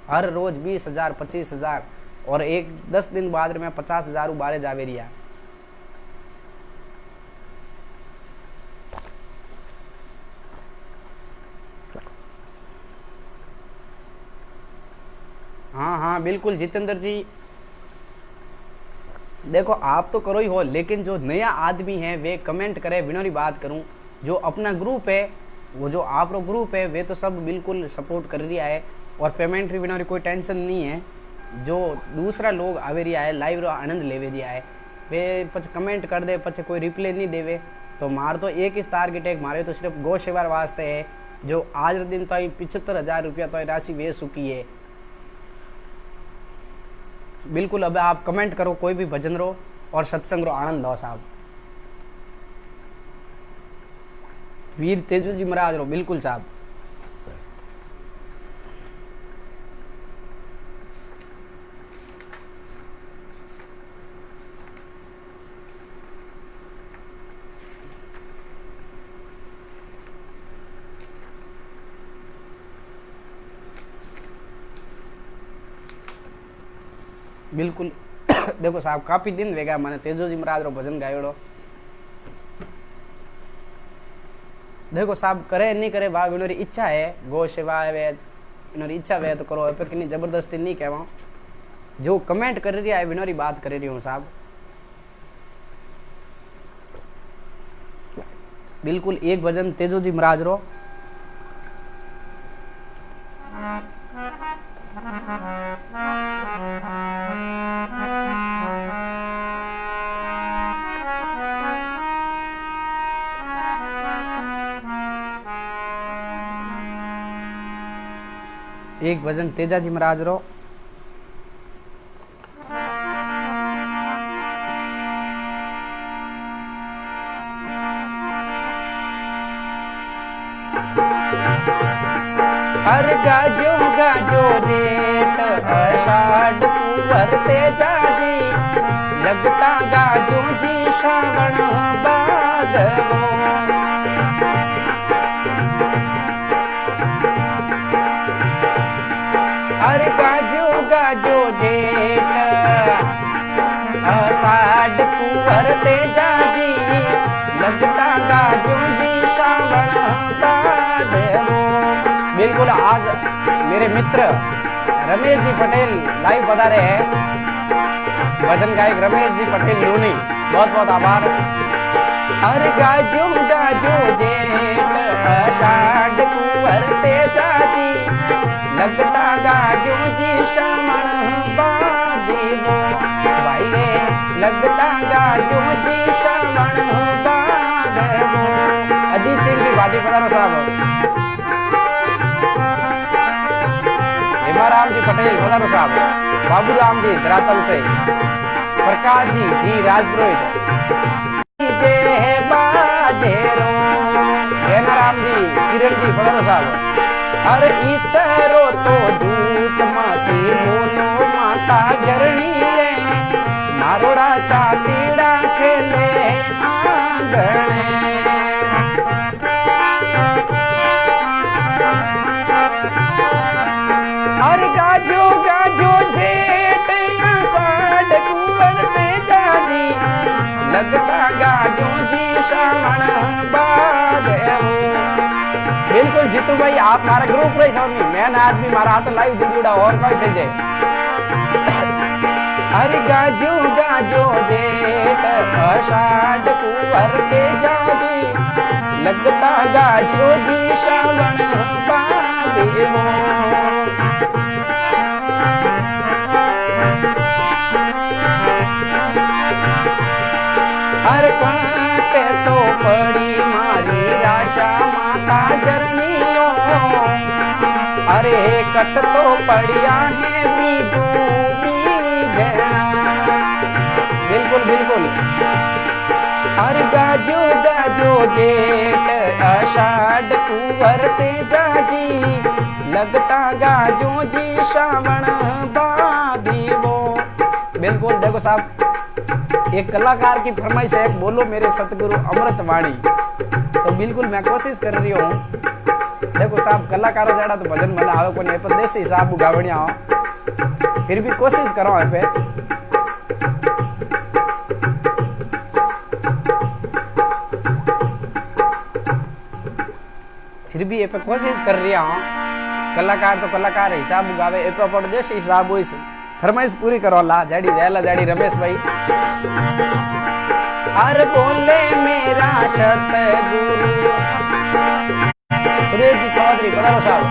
Speaker 1: हर रोज 20,000 25,000 और एक 10 दिन बाद में 50,000 बारे जावे रिया। हाँ हाँ बिल्कुल जितेंद्र जी, देखो आप तो करो ही हो, लेकिन जो नया आदमी है वे कमेंट करे। विनोरी बात करूं जो अपना ग्रुप है वो जो आप रो ग्रुप है वे तो सब बिल्कुल सपोर्ट कर रही है और पेमेंट भी विनोरी कोई टेंशन नहीं है। जो दूसरा लोग आवे रिया है लाइव रो आनंद लेवे रिया है वे पछ कमेंट कर दे पछ कोई रिप्लाई नहीं देवे। तो मार तो एक ही टारगेट है मारे तो सिर्फ गौ सेवा वास्ते है जो आज दिन तो 75,000 रुपया तो राशि वे चुकी है। बिल्कुल अब आप कमेंट करो कोई भी भजन रो और सत्संग रो आनंद लो साहब। वीर तेजू जी महाराज रो बिल्कुल साहब। बिल्कुल देखो साहब काफी दिन वेगा मैंने तेजो जी महाराज रो भजन गायोड़ो। देखो साहब करे नहीं करे वाह विनोरी इच्छा है गौ सेवा है विनोरी इच्छा है तो करो पे कितनी जबरदस्ती नहीं कहवा। जो कमेंट कर रही है विनोरी बात कर रही हूँ साहब। बिल्कुल एक भजन तेजो जी महाराज रो। एक भजन तेजा जी महाराज रो। हर गाजो गाजो जेठ आषाढ़ कुंवर तेजा जी लगता गाजो जी श्रावण भादवो। हर गाजो गाजो जेठ आषाढ़ कुंवर तेजा जी लगता गाजो जी श्रावण भादवो। बिल्कुल आज मेरे मित्र रमेश जी पटेल लाइव बता रहे हैं भजन गायक रमेश जी पटेल लूनी, बहुत बहुत आभार। अरे गाजो गाजो जेठ आषाढ़ कुंवर तेजा जी, लगता गाजो जी श्रावण बादेवो भाई, लगता गाजो जी श्रावण बादेवो। अजीत सिंह जी भाटी पधारो साहब। हेमाराम जी पटेल पधारो साहब। बाबू राम जी धरातल से। प्रकाश जी राजपुरोहित। हेमाराम जी किरण जी पधारो साहब। अरे इतरो तो दूत माती बोलो माता जरणी ले, नारोड़ा चातीड़ा खेले आंगणे। अरे गाजो गाजो जेठ आषाढ़ कुंवर तेजा जी, लगता गाजो जी श्रावण बादेवो। बिल्कुल जीतू भाई आप मारा ग्रुप रही स्वामी, मैंने आज भी मारा हाथ लाइव जुड़ा और कौन से जे। अरे गाजो गाजो जेठ आषाढ़ कुंवर तेजा जी, लगता गाजो जी श्रावण बादेवो। हर कांटे तो पड़ी मारी राशा माता जरनियो, अरे कट तो पड़िया है बीजू बीजना। बिल्कुल बिल्कुल। हर गाजो गाजो जेठ आषाढ़ कुंवर तेजा जी, लगता गाजो जी श्रावण बादेवो। बिल्कुल देखो साहब, एक कलाकार की फरमाइश है, बोलो मेरे सतगुरु अमृत वाणी, तो बिल्कुल मैं कोशिश कर रही हूँ। देखो साहब कलाकारों जड़ा तो भजन मैंने आवे कोई पर देसी साहब गावणिया हो, फिर भी कोशिश करो यहाँ पे। फिर भी ये पे कोशिश कर रही हूँ। कलाकार तो कलाकार हिसाब गावे, ए पर देसी हिसाब हुई फरमाइश पूरी करो ला। जाड़ी रेला जाड़ी रमेश भाई। हर बोले मेरा सतगुरु, सुरेश जी चौधरी पधारो साहब।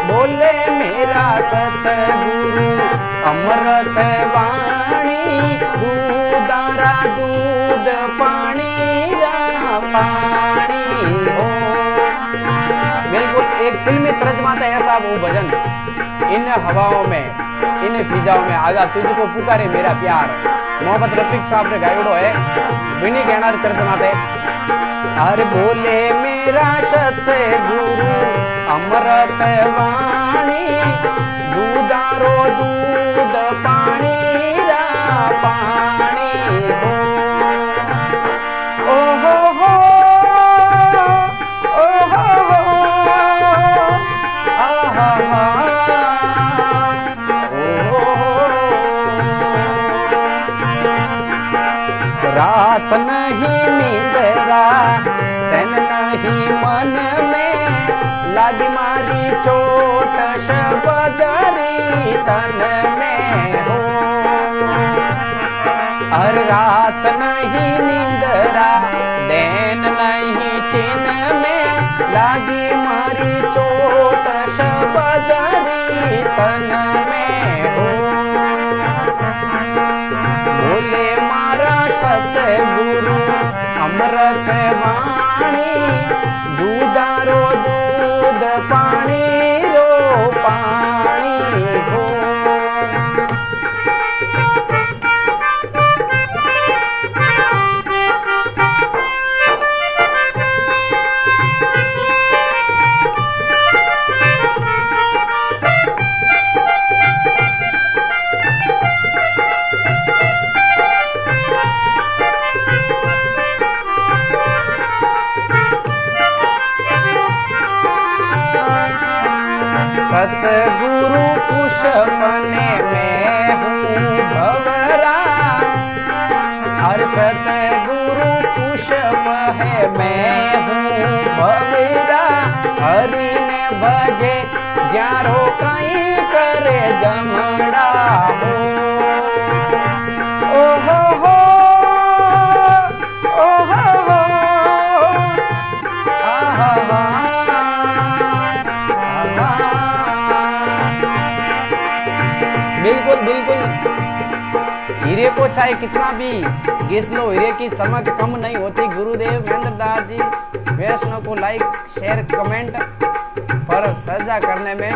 Speaker 1: बोले मेरा सतगुरु अमृत वाणी, दूधारा दूध पानी रा पानी हो। बिल्कुल एक फिल्मी तर्जमा था ऐसा वो भजन। इन हवाओं में इन फिजाओं में आजा तुझको पुकारे मेरा प्यार, मोहम्मद रफीक साहब ने गायड़ो है। बिनी कहना तर्जमा थे। हर बोले मेरा सतगुरु अमृत वाणी, दूधारो दूध पानी रा पानी हो। ओ हो हो ओ हो हो आहा हा। रात नहीं नींदरा सन नहीं मन में, लागी मारी चोट शबदरी तन में हो। हर रात नहीं नींदरा दिन नहीं चिन में, लागी मारी चोट शबदरी तन में हो। बोले मारा सतगुरु अमृत वाणी, दूधारो दूध पानी रो पानी हो। सतगुरु पुष्पने में हूँ भवरा, हर सतगुरु पुष्प है मैं हूँ भवरा। हरि ने भजे जारो कहीं करे जमड़ा हो। बिल्कुल बिल्कुल, हीरे को चाहे कितना भी घिस लो, हीरे की चमक कम नहीं होती। गुरुदेव महेंद्र दास जी वैष्णव को लाइक शेयर कमेंट पर सजा करने में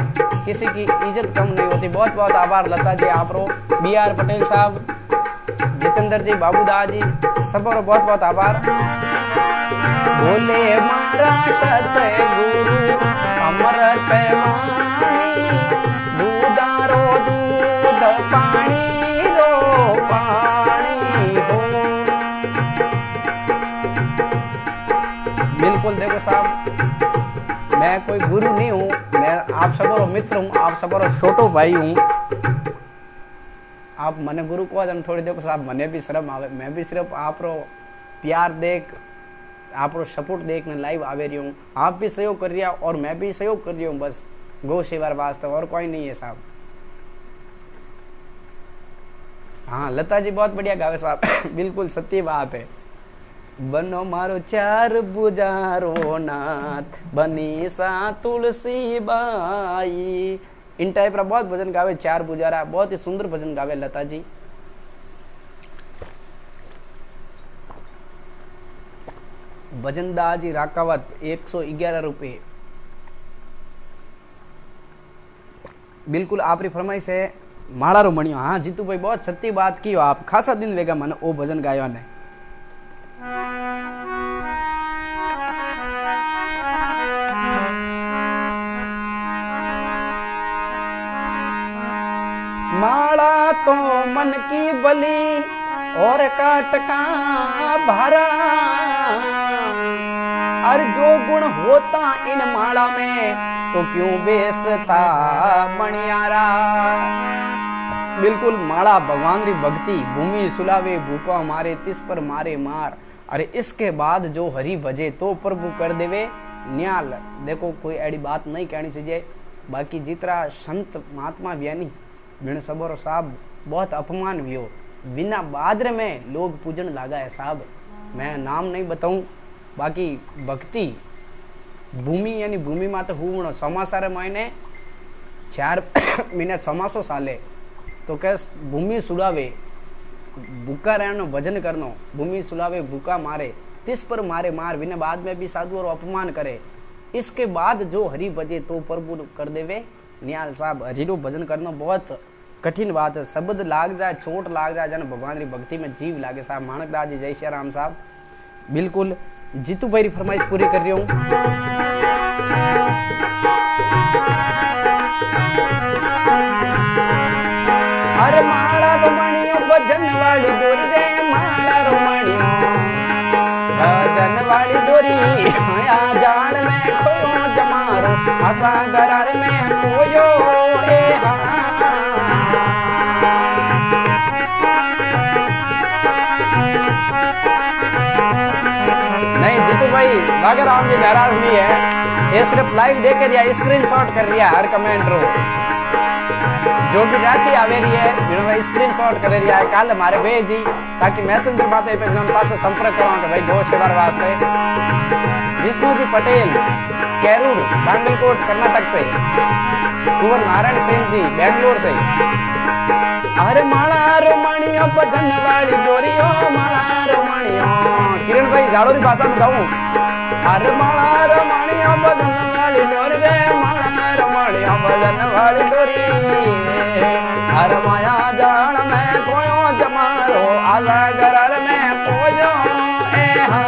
Speaker 1: किसी की इज्जत कम नहीं होती। बहुत बहुत आभार लता जी, आप रो, बी आर पटेल साहब, जितेंद्र जी, बाबूदास जी, सबको बहुत बहुत आभार। बोले मारा सतगुरु अमृत वाणी, दूधारो दूध पानी रो पानी हो। बिल्कुल देखो साहब, मैं कोई गुरु नहीं हूँ, मैं आप सबरो मित्र हूँ, आप सबरो छोटो भाई हूँ। आप मने गुरु को जन थोड़ी देखो साहब, मने भी शर्म आवे, मैं भी सिर्फ आप रो प्यार देख, आप रो सपोर्ट देखने लाइव आवे रही हूँ। आप भी सहयोग कर रिया और मैं भी सहयोग कर रही हूँ, बस गौ सेवा वास्ते, और कोई नहीं है साहब। हाँ लता जी बहुत बढ़िया गावे साहब, बिल्कुल सत्य बात है। बनो मारो चार बुजारो नाथ, बनी सा तुलसी बाई, इन टाइप का बहुत भजन गावे, चार बुजारा, बहुत ही सुंदर भजन गावे लता जी। भजनदास जी राकावत 111 रुपये। बिल्कुल आपरी फरमाइश है माड़ा रो मणियो। हाँ जीतू भाई बहुत सच्ची बात की हो आप, खासा दिन वेगा मन ओ भजन गायो ने। माड़ा तो मन की बली और काटका भरा, और जो गुण होता इन माला में तो क्यों बेसता मणियारा। बिल्कुल माला भगवान की भक्ति, भूमि सुलावे भूखा मारे, तिस पर मारे मार, अरे इसके बाद जो हरि भजे तो प्रभु कर देवे न्याल। देखो कोई ऐडी बात नहीं कहनी चाहिए, बाकी जितना संत महात्मा ज्ञानी बिन सबरो साहब बहुत अपमान भी हो, बिना बाद्र में लोग पूजन लागा है साहब। मैं नाम नहीं बताऊं, बाकी भक्ति भूमि यानी भूमि माता हूँ समाचार मायने 4 महीने समासो साले तो कैस भूमि सुलावे भूखा रहनो भजन करनो, भूमि सुलावे भूखा मारे, तिस पर मारे मार, बिना बाद में भी साधु और अपमान करे, इसके बाद जो हरि भजे तो प्रभु कर देवे न्याल। साहब हरि रो भजन करना बहुत कठिन बात है, शब्द लाग जाए, चोट लाग जाए, जन भगवान की भक्ति में जीव लागे साहब। माणकदास जी जय श्री राम साहब। बिल्कुल जीतू भाई फरमाइश पूरी कर रही हूँ। अरे माला रोमणियों भजन वाली डोरी रे, माला रोमणियों भजन वाली डोरी, आ जान में खोयो जमारो, आशा गरार में खोयो ए नहीं जीतू भाई बागे राम जी नाराज नहीं है, ये सिर्फ लाइव देख के दिया, स्क्रीनशॉट कर लिया हर कमेंट रो, जो भी राशि आवे रही है जिन्होंने स्क्रीनशॉट कर रही है कल हमारे भेज दी, ताकि मैसेंजर बातें पे उन पास संपर्क करो भाई गौ सेवा वास्ते। विष्णु जी पटेल कैरूर बांगलकोट कर्नाटक से, कुंवर नारायण सिंह जी बेंगलोर से। अरे माला रोमणियो भजन वाली डोरियो, माला रोमणियो, किरण भाई झाड़ोरी भाषा में गाऊं। अरे माला रोमणियो भजन वाली डोरी रे, माला रोमणियो भजन वाली डोरी, अरे माया जान में कोयो जमारो, आला गरार में कोयो ए हाँ।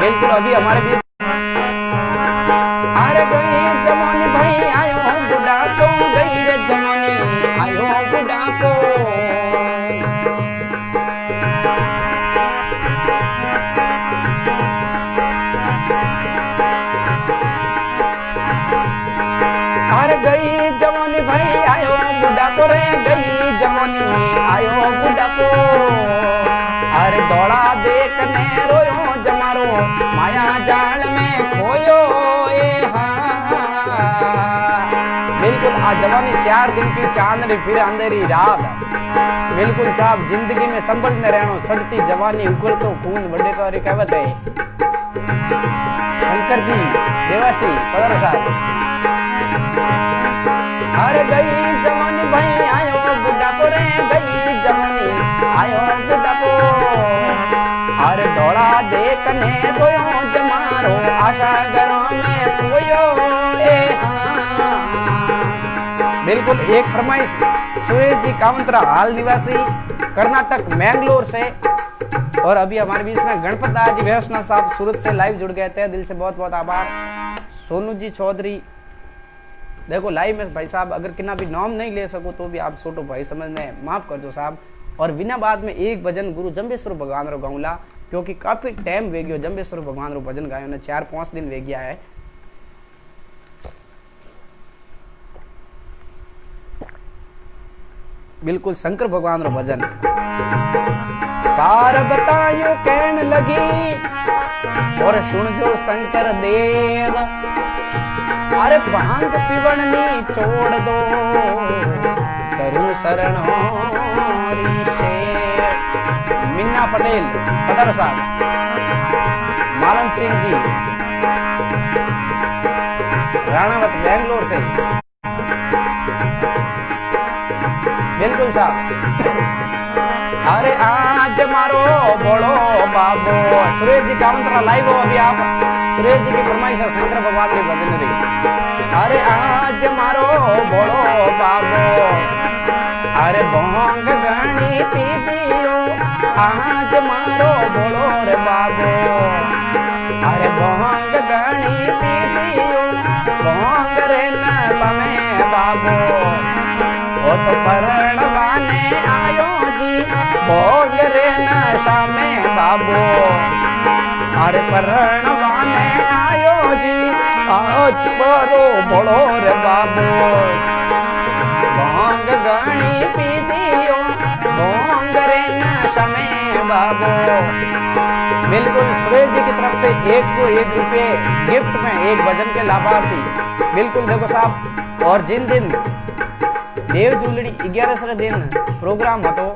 Speaker 1: बिल्कुल अभी हमारे बीच अरे गई जमानी भाई आयो बुढ़ा को, गई रे जमानी आयो बुढ़ा को। अरे गई जवानी भाई आयो बुढ़ा को रे, गई जवानी आयो बुढ़ा को। अरे दौड़ा देखने रोयो जमारो, माया जाल में खोयो ए हाँ। बिल्कुल आज जवानी 4 दिन की चांदनी फिर अंधेरी रात। बिल्कुल साहब जिंदगी में संभल में रहना, सड़ती जवानी उखड़ तो खून बढ़े तो कहावत है। शंकर जी देवासी पधारो साहब। अरे गई जमनी भाई आयो बुढ़ापो रे, गई जमनी आयो बुढ़ापो। अरे दौड़ा देखने बोयो जमारो, आशा घरों में पोयो ए हाँ। बिल्कुल एक फरमाइश सुरेश जी कावंत्रा, हाल निवासी कर्नाटक मैंगलोर से। और अभी हमारे बीच में गणपत दास जी वैष्णव साहब सूरत से लाइव जुड़ गए थे, दिल से बहुत बहुत आभार। सोनू जी चौधरी, देखो लाइव में भाई साहब अगर कितना भी नाम नहीं ले सकूं तो भी आप छोटो भाई समझने माफ कर दो साहब। और बिना बाद में एक भजन गुरु जम्बेश्वर भगवान रो गाऊंला, क्योंकि काफी टाइम वे गयो जम्बेश्वर भगवान रो भजन गायो ने, 4-5 दिन वे गया है। बिल्कुल शंकर भगवान रो भजन। पार बतायो कहन लगी और सुन जो शंकर देव, अरे भांग पिवणनी छोड़ दो करूं शरण से। मिन्ना पटेल पधारो साहब। मालन सिंह जी राणावत बैंगलोर से, बिल्कुल साहब। अरे आज मारो बोलो बाबो, सुरेश जी कावंत्रा लाइव हो अभी आप। सुरेश जी की फरमाइश है शंकर भगवान के भजन रही। अरे आज मारो बोलो बाबो, अरे भोंग गणी पी दियो, आज मारो बोलो रे बाबो। अरे भोंग गणी पी दियो, भोंग रे न समय बाबो। ओ तो परणवाने आयो जी, भोग रे न समय बाबो। अरे परणवाने आयो जी, आज मारो बोलो रे बाबो। भोंग गणी पी दियो, भोंग रे न समय बाबो। बिल्कुल सुरेश जी की तरफ से 101 रुपये गिफ्ट में एक भजन के लाभार्थी। बिल्कुल देखो साहब। और जिन दिन देव जुलड़ी 11 दिन प्रोग्राम हो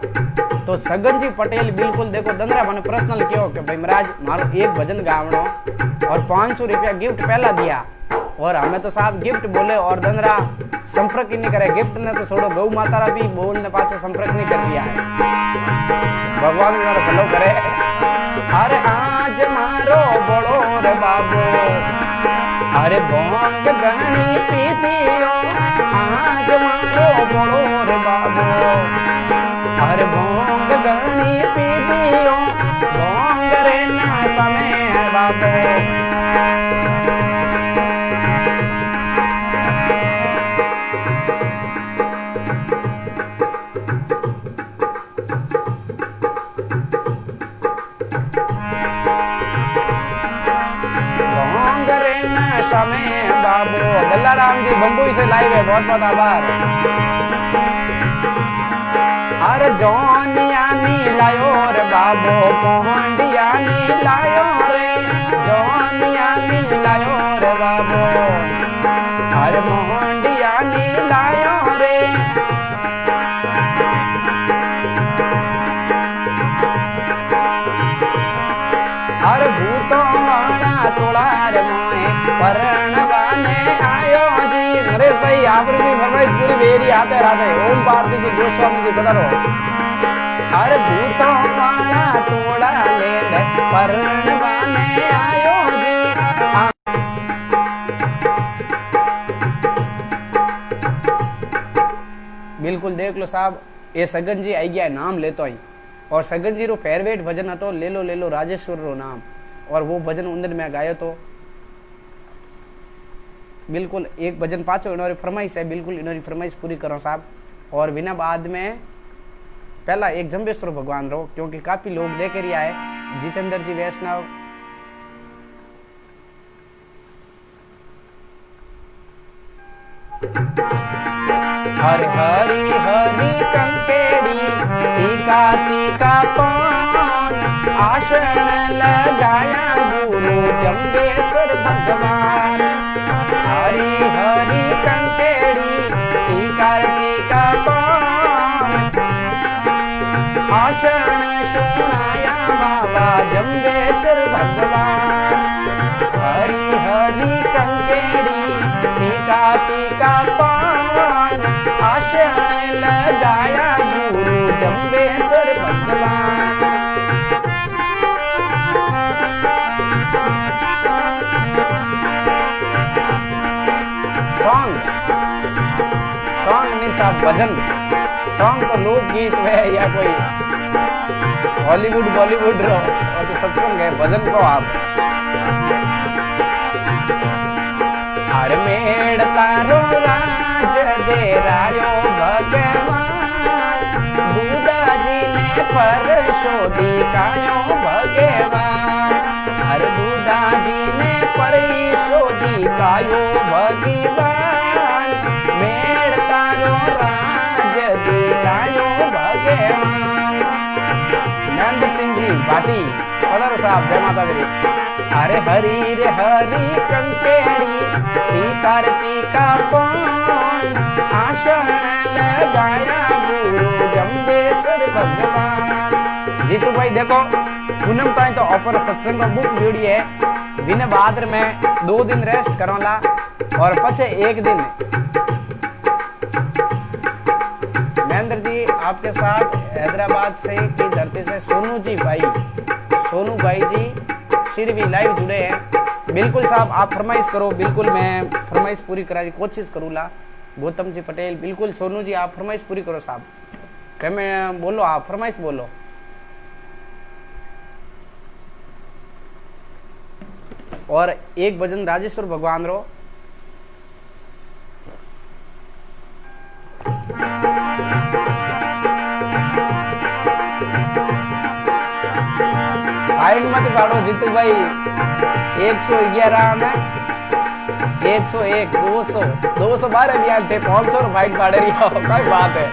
Speaker 1: तो सगन जी पटेल बिल्कुल देखो दंदरा मैंने पर्सनल क्यों कि भाई महाराज मारो एक भजन गावनो और 500 रुपया गिफ्ट पहला दिया। और हमें तो साहब गिफ्ट बोले और दंदरा संपर्क ही नहीं करे। गिफ्ट ने तो छोड़ो गौ माता भी बोलने पाछो संपर्क नहीं कर दिया है। भगवान मेरा भलो करे। अरे आज मारो बोलो रे बाबो, अरे भोंग गणी पी दियो, आज मारो बोलो रे बाबो। अरे भोंग गणी पी दियो, भोंग रे न समय बाबो। समय बाबू गल्लाराम जी बम्बई से लाइव है, बहुत बहुत आभार। अरे जोनिया नी लायो रे बाबू, मोहंडिया नी लायो रे, जोनिया नी लायो रे बाबू। अरे मोहंडिया नी लायो रे। अरे भूतों वाला तोड़ा रे मोए, परणवाने आयो जी। नरेश भाई आप भी फरमाइश पूरी बेरी आते रहते। ओम भारती जी गोस्वामी जी पधारो। अरे भूतों वाला तोड़ा ले ले, परणवाने आयो जी। बिल्कुल देख लो साहब, ये सगन जी आई गया नाम लेतो ही। और सगन जी रो फेवरेट भजन हतो ले लो राजेश्वर रो नाम, और वो भजन उंदर में गायो तो बिल्कुल एक भजन पाचो इनोरी फरमाइश है। बिल्कुल इनोरी फरमाइश पूरी करो साहब। और बिना बाद में पहला एक जम्बेश्वर भगवान रो, क्योंकि काफी लोग देख रही आए। जितेंद्र जी वैष्णव, हरि हरि हरि कंकेड़ी, टीका टीका पान, आसन लगाया गुरु जम्बेश्वर भगवान। हरि हरि कंकेड़ी, टीका टीका पान, आसन सुनाया बाबा जम्बेश्वर भगवान। हरि राती का पान आसन लगाया गुरु जम्बेश्वर भगवान। सॉन्ग मीन्स आप भजन, सॉन्ग तो लोकगीत है या कोई हॉलीवुड बॉलीवुड रो और तो सत्संग है, भजन को आप हर मेड़ तारो राज दे रायो भगवान, दूधा जी ने परशो दिखायो भगवान, हर दूधा जी ने परशो दिखायो भगवान, मेड़ तारो राज दिलायो भगवान। नंद सिंह जी भाटी पधारो साहब, जय माता दी। अरे हरी रे हरी कंकेड़ी ती कार्तिका पान आसन लगाया गुरु जम्बेश्वर भगवान। जीतू भाई देखो पूनम ताई तो ऑपर सत्संग का बुक जोड़ी है, बिना बहादुर में 2 दिन रेस्ट करोला और पचे 1 दिन महेंद्र जी आपके साथ हैदराबाद से की धरती से सोनू भाई जी सिरवी लाइव जुड़े हैं। बिल्कुल साहब आप फरमाइश करो, बिल्कुल मैं फरमाइश पूरी कराने की कोशिश करूँगा। गौतम जी पटेल बिल्कुल, सोनू जी आप फरमाइश पूरी करो साहब, क्या मैं बोलो, आप फरमाइश बोलो। और एक भजन राजेश्वर भगवान रो फाइट मत पाड़ो जीतू भाई। 111 में 101 200 212 भी आए थे, 500 फाइट पाड़े रही हो, कोई बात है।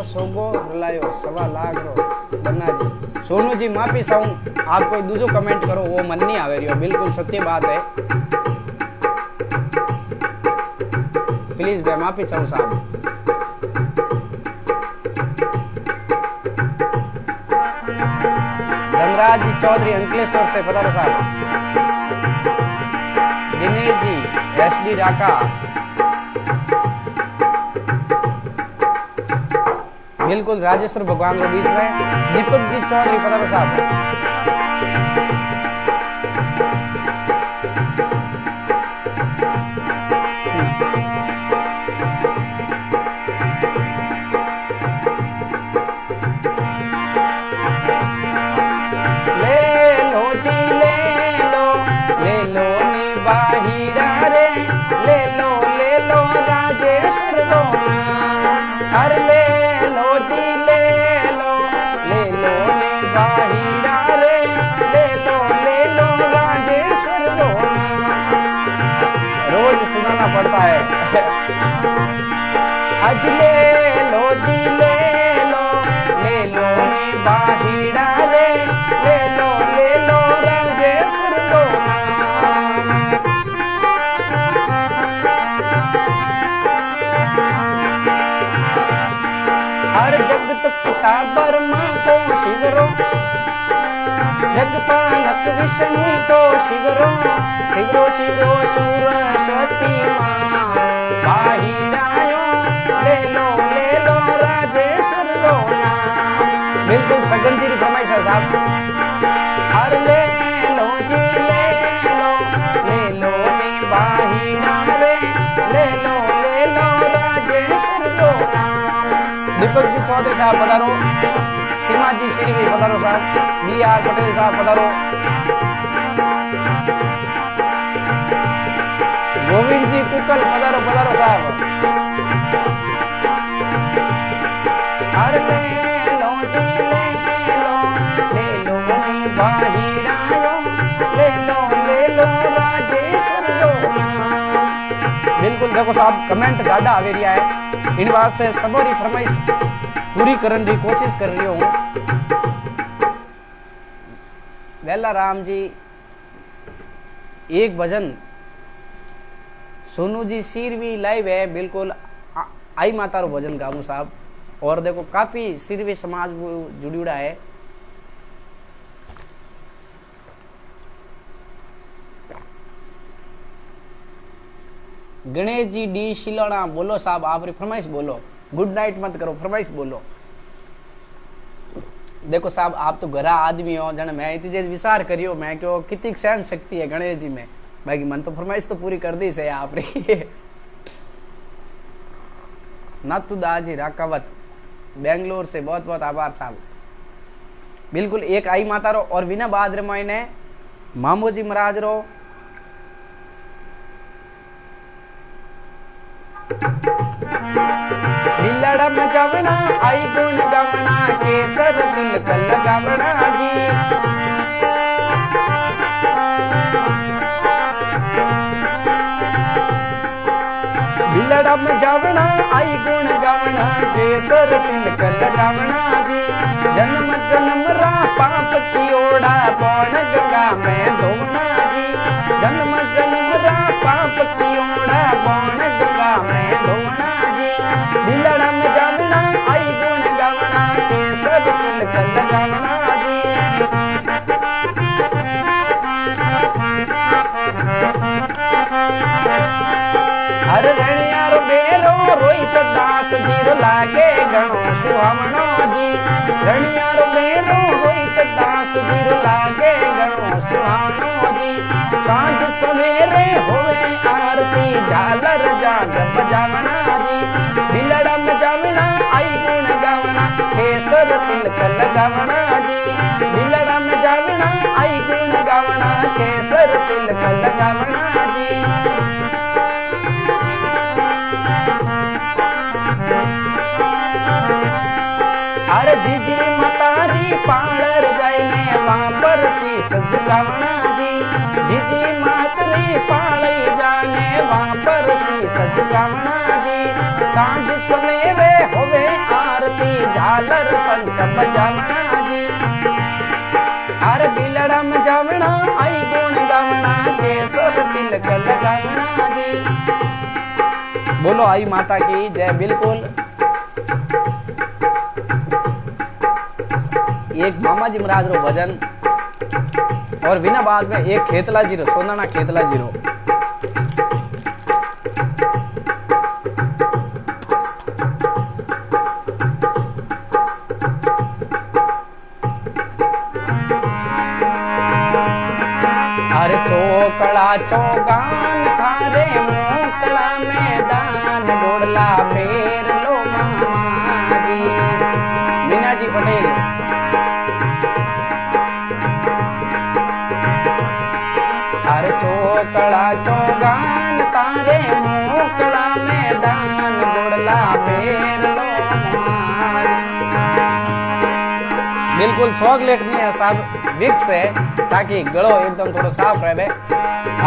Speaker 1: सोगो रलायो 1.25 लाख रो बन्ना जी। सोनू जी माफी चाहूं, आप कोई दूसरो कमेंट करो वो मन नहीं आवे रियो, बिल्कुल सत्य बात है, प्लीज मैं माफी चाहूं साहब। धनराज जी चौधरी अंकलेश्वर से पधारो साहब। दिनेश जी SD राका, बिल्कुल राजेश्वर भगवान को बीच में। दीपक जी चौधरी पधारो साहब। ले लो जी ले लो नी बाहिरा रे, ले लो राजेश्वर लो हर ले पड़ता है। आज ले लो जी ले लो नी बाहिरा रे, ले लो राजेश्वर लो। हर जगत पिता ब्रह्मा को शिवरो, जगपालक विष्णु को शिवरो, शिवरो सरस्वती माँ बाहिरायो, ले लो राजेश्वर लो नाम। बिल्कुल सगन जी फरमाइश है साहब। हर ले लो जी ले लो नी बाहिरा रे, ले लो राजेश्वर लो नाम। दीपक जी चौधरी साहब पधारो, सीमा जी श्री पधारो साहब, BR पटेल साहब पधारो, गोविंद जी कुकल पधारो साहब। हर ले लो जी ले लो नी बाहिरायो, ले लो राजेश्वर लो। बिल्कुल देखो साहब कमेंट ज्यादा आवे रिया है, इन वास्ते सबरी फरमाइश पूरी करने की कोशिश कर रही हूँ। वेला राम जी एक भजन सोनू जी सिरवी लाइव है, बिल्कुल आई माता रो भजन गाऊं साहब। और देखो काफी सिरवे समाज जुड़ीड़ा है। गणेश जी डी शिलोणा बोलो साहब, आप फरमाइश बोलो, गुड नाइट मत करो, फरमाइश बोलो। देखो साहब आप तो घरा आदमी हो, जन मैं इतने विचार करियो, मैं क्यों कितनी सहन शक्ति है गणेश जी में, बाकी मन तो फरमाइश तो पूरी कर दी से आप री। नाथू दाजी राकावत बेंगलोर से बहुत बहुत आभार साहब। बिल्कुल एक आई माता रो और बिना बाद रे मायने मामू जी महाराज रो बिलड़ा मचावना आई गुण गावना केसर तिलक लगावना जी। बिलड़ा मचावना आई गुण गावना केसर तिलक लगावना जी। जन्म जन्म रा पाप की ओढ़ा पौन गंगा में धोना जी। जन्म जन्म रा पाप की ओढ़ा पौन गंगा में धोना जी। बिलड़ा में जावना आई गुण गावना केसर तिलक लगावना जी। हर रणियारो बेरो रोहित दास जीरो लागे गणो सुहावनो जी। रणियारो बेरो रोहित दास जीरो लागे गणो सुहावनो जी। सांझ सवेरे होवे आरती झालर जाग बजावना जी। बिलड़ा में जावना आई गुण गावना केसर तिलक लगावना जी। बिलड़ा में जावना आई गुण गावना केसर तिलक लगावना जी। अरे जीजी मतारी पाड़र जाए में वहां पर शीस झुकावना जी। जीजी मातरी पाड़े जाने वहां पर शीस झुकावना जी। सांझ सवेरे होवे आरती झालर शंख बजावना जी। अरे बिलड़ा में जावना आई गुण गावना केसर तिलक लगावना जी। बोलो आई माता की जय। बिल्कुल एक मामा जी महाराज रो भजन और बिना बाद में एक खेतला जी रो सोनाना खेतला जी रो। अरे चोकड़ा चौगान थारे मोकड़ा मैदान गोड़ला फेर लो मामा जी। मीना जी पटेल। अरे चोकड़ा चौगान तारे मोकड़ा मैदान गोड़ला फेर लो मामा जी। बिल्कुल चॉकलेट नहीं है साहब, विक्स है ताकि गलो एकदम थोड़ा साफ रहे।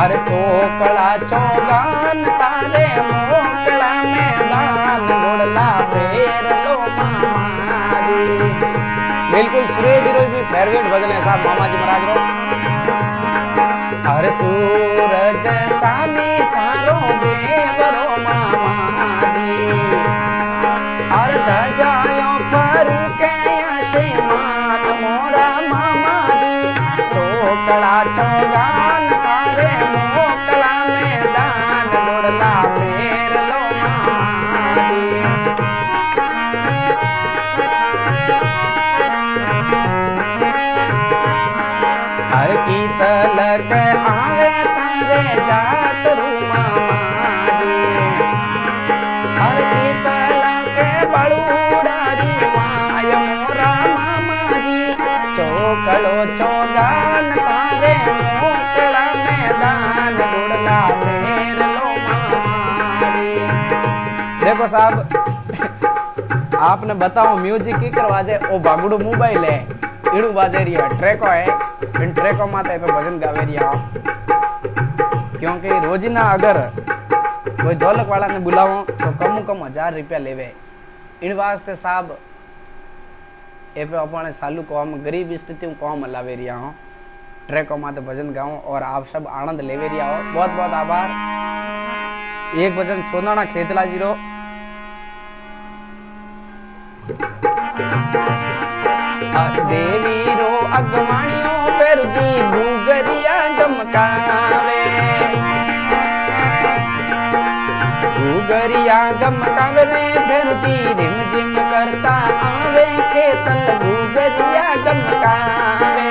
Speaker 1: अरे चोकड़ा चौगान तारे मोकड़ा मैदान गोड़ला फेर लो मामा जी। बिल्कुल सुरेश जी भी फेवरेट भजन है साहब मामा जी महाराज रो। हर सूरज सामी थारो देवरो मामा जी। हर धजायो पर के आशीमान मोरा मामा जी। चोकड़ा चौगान तारे मोकड़ा मैदान गोड़ला फेर लो मामा जी। हर की तलक आवे तारे जात रू मामा जी। हर की तलक बड़ूडारी माय मोरा मामा जी। चोकड़ो चौगान तारे मोकड़ा मैदान गोड़ला फेर लो मामा जी। देखो साहब आपने बताओ म्यूजिक की करवा दे ओ बागड़ो मोबाइल है इड़ू बाजे रिया ट्रैको है। इन ट्रैको माते पे भजन गावे रिया हो। क्योंकि रोजिना अगर कोई ढोलक वाला ने बुलाओ तो कम 1000 रुपया लेवे। इन वास्ते साहब ए पे अपने चालू कॉम गरीब स्थिति में कॉम लावे रिया हो। ट्रैको माते भजन गाओ और आप सब आनंद लेवे रिया हो। बहुत बहुत आभार। एक भजन सोनाना खेतला जीरो अगवाणियों बेरु जी भूगरिया गमकावे भूगरिया गमकावे रे बेरु जी रिम झिम करता आवे खेतन भूगरिया गमकावे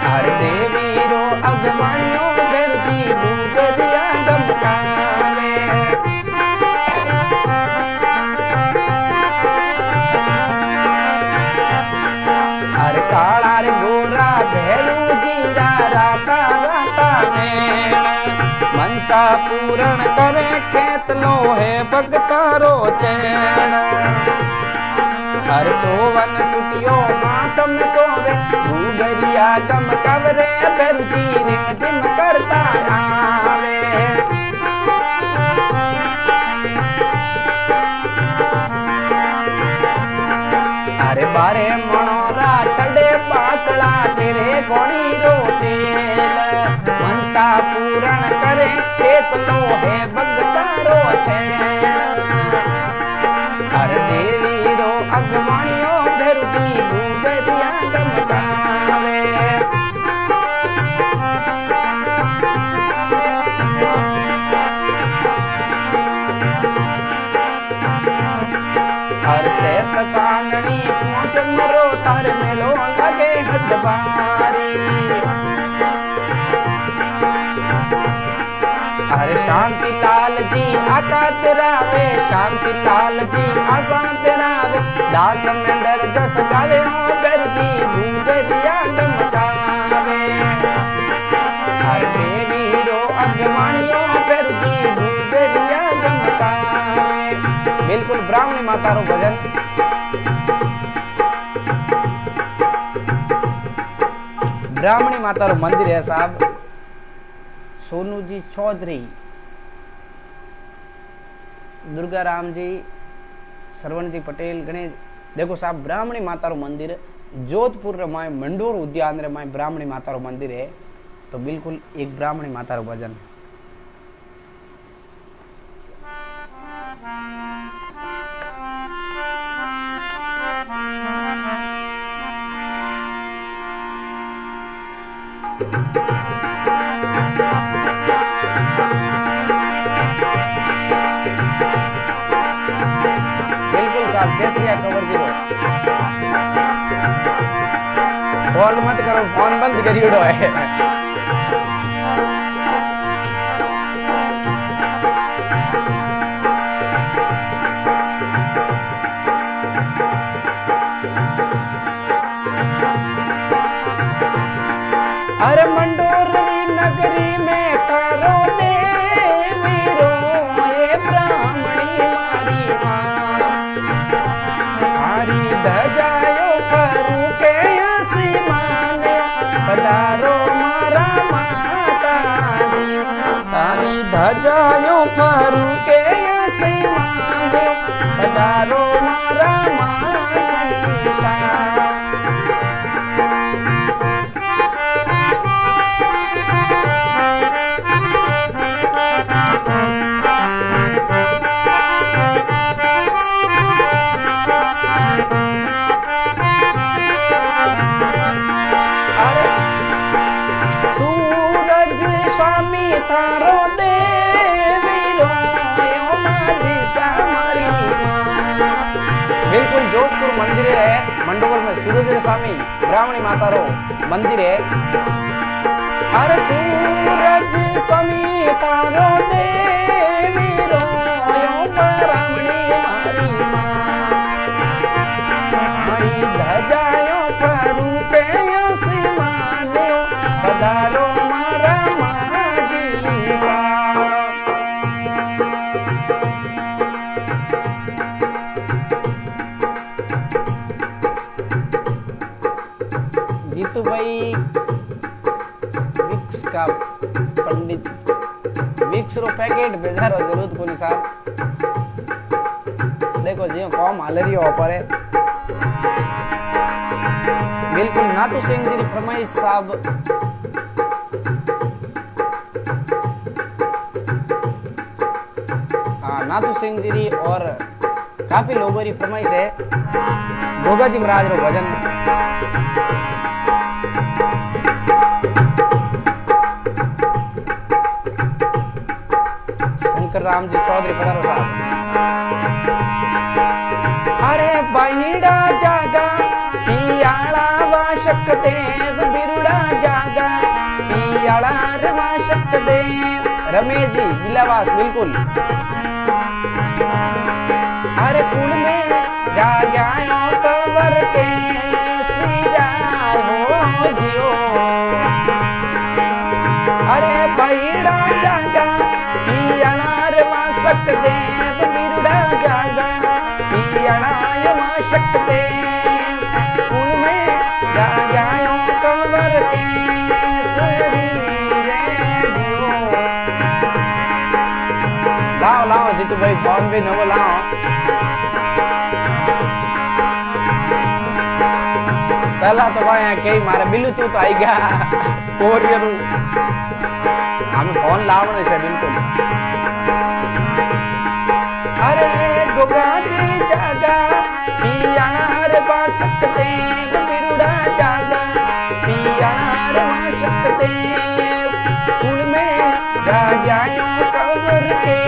Speaker 1: हर देवी रो अगवाणियों बेरु जी भूगरिया गमकावे हर काला रे गोरा भैरू जीरा राता राता में मंचा पूरण करे खेत लोहे भगतारो चैन हर सोवन सुटियो मातम सोवे भूगरिया गमकावे बेरु जी रिम झिम करता आवे अरे बारे मनोरा छड़े पाकड़ा तेरे गोणी रो तेल मंचा पूरण करे खेत लोहे भगतारो चैन हर देवी रो अगवाणियों बेरु जी भूगरिया गमकावे हर चैत चांदनी पहुंच मरो तार मेलो लगे हदबारी हरे शांति लाल जी आका तेरावे शांति लाल जी आसा तेरावे दास मेंदर जस गावे हो बेरु जी भूगरिया गमकावे हर देवी रो अगवाणियों बेरु जी भूगरिया गमकावे बिल्कुल ब्राह्मणी माता रो भजन ब्राह्मणी माता रो मंदिर है साहब सोनू जी चौधरी दुर्गा राम जी सरवण जी पटेल गणेश देखो साहब ब्राह्मणी माता रो मंदिर जोधपुर रे माय मंडोर उद्यान रे माय ब्राह्मणी माता रो मंदिर है तो बिल्कुल एक ब्राह्मणी माता रो भजन बिल्कुल साहब केसरिया कवर जी कॉल मत करो फोन बंद करियो है अरे मंडोरनी नगरी में तारो देवी रो ये ब्राह्मणी मारी मारी धजायो करू के आसमान पधारो मारा माता तारी धजायो करू के आसमान पधारो मारा माता तारो देवी रो माजी सामरी बिल्कुल जोधपुर मंदिर है मंडोर में सूरज स्वामी ब्राह्मणी माता रो मंदिर है अरे सूरज स्वामी तारो देवी रो ब्राह्मणी मारी मारी धजायो करू के आसमान पधारो मारा जीतू भाई विक्स का पंडित विक्स रो पैकेट भेजा रो जरूरत कोनी साहब देखो जी कॉम हाल रही हो पर बिल्कुल नातू सिंह जी फरमाइश साहब हाँ नातू सिंह जी और काफी लोगों की फरमाइश है भोगा जी महाराज रो भजन शंकर राम जी चौधरी पधारो साहब। अरे बहिड़ा जागा पियाला वाशक देव बिरुड़ा जागा पियाला वाशक देव। रमेश जी बिलावास बिल्कुल। अरे कुल में जाग्यायो कवर के सिराय हो जियो। अरे बहिड़ा जागा पियाला वाशक देव बिरुड़ा जागा पियाला वाशक देव। कुल में जाग्यायो कवर के लाओ लाओ जीतू भाई फोन भी नवो लाओ। पहला तो भाई कई मारे बिल्लू तू तो आई गया कोरियर हम फोन लावण से बिल्कुल। अरे गोगा जी जागा पियार बात सकते बिरुड़ा जागा पियार बात सकते। कुल में जाग्यायो कवर के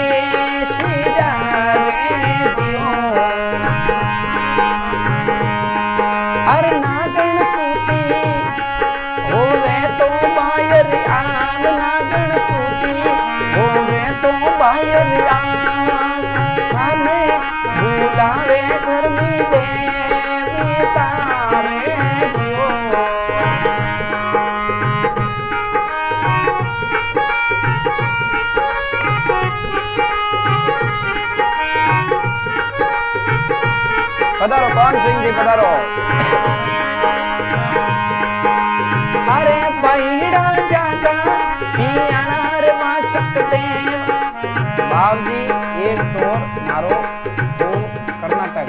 Speaker 1: पधारो कौन सिंह जी पधारो। अरे बहिड़ा जागा पियाला रे वाशक देव। बाब जी एक तोर मारो तो कर्नाटक।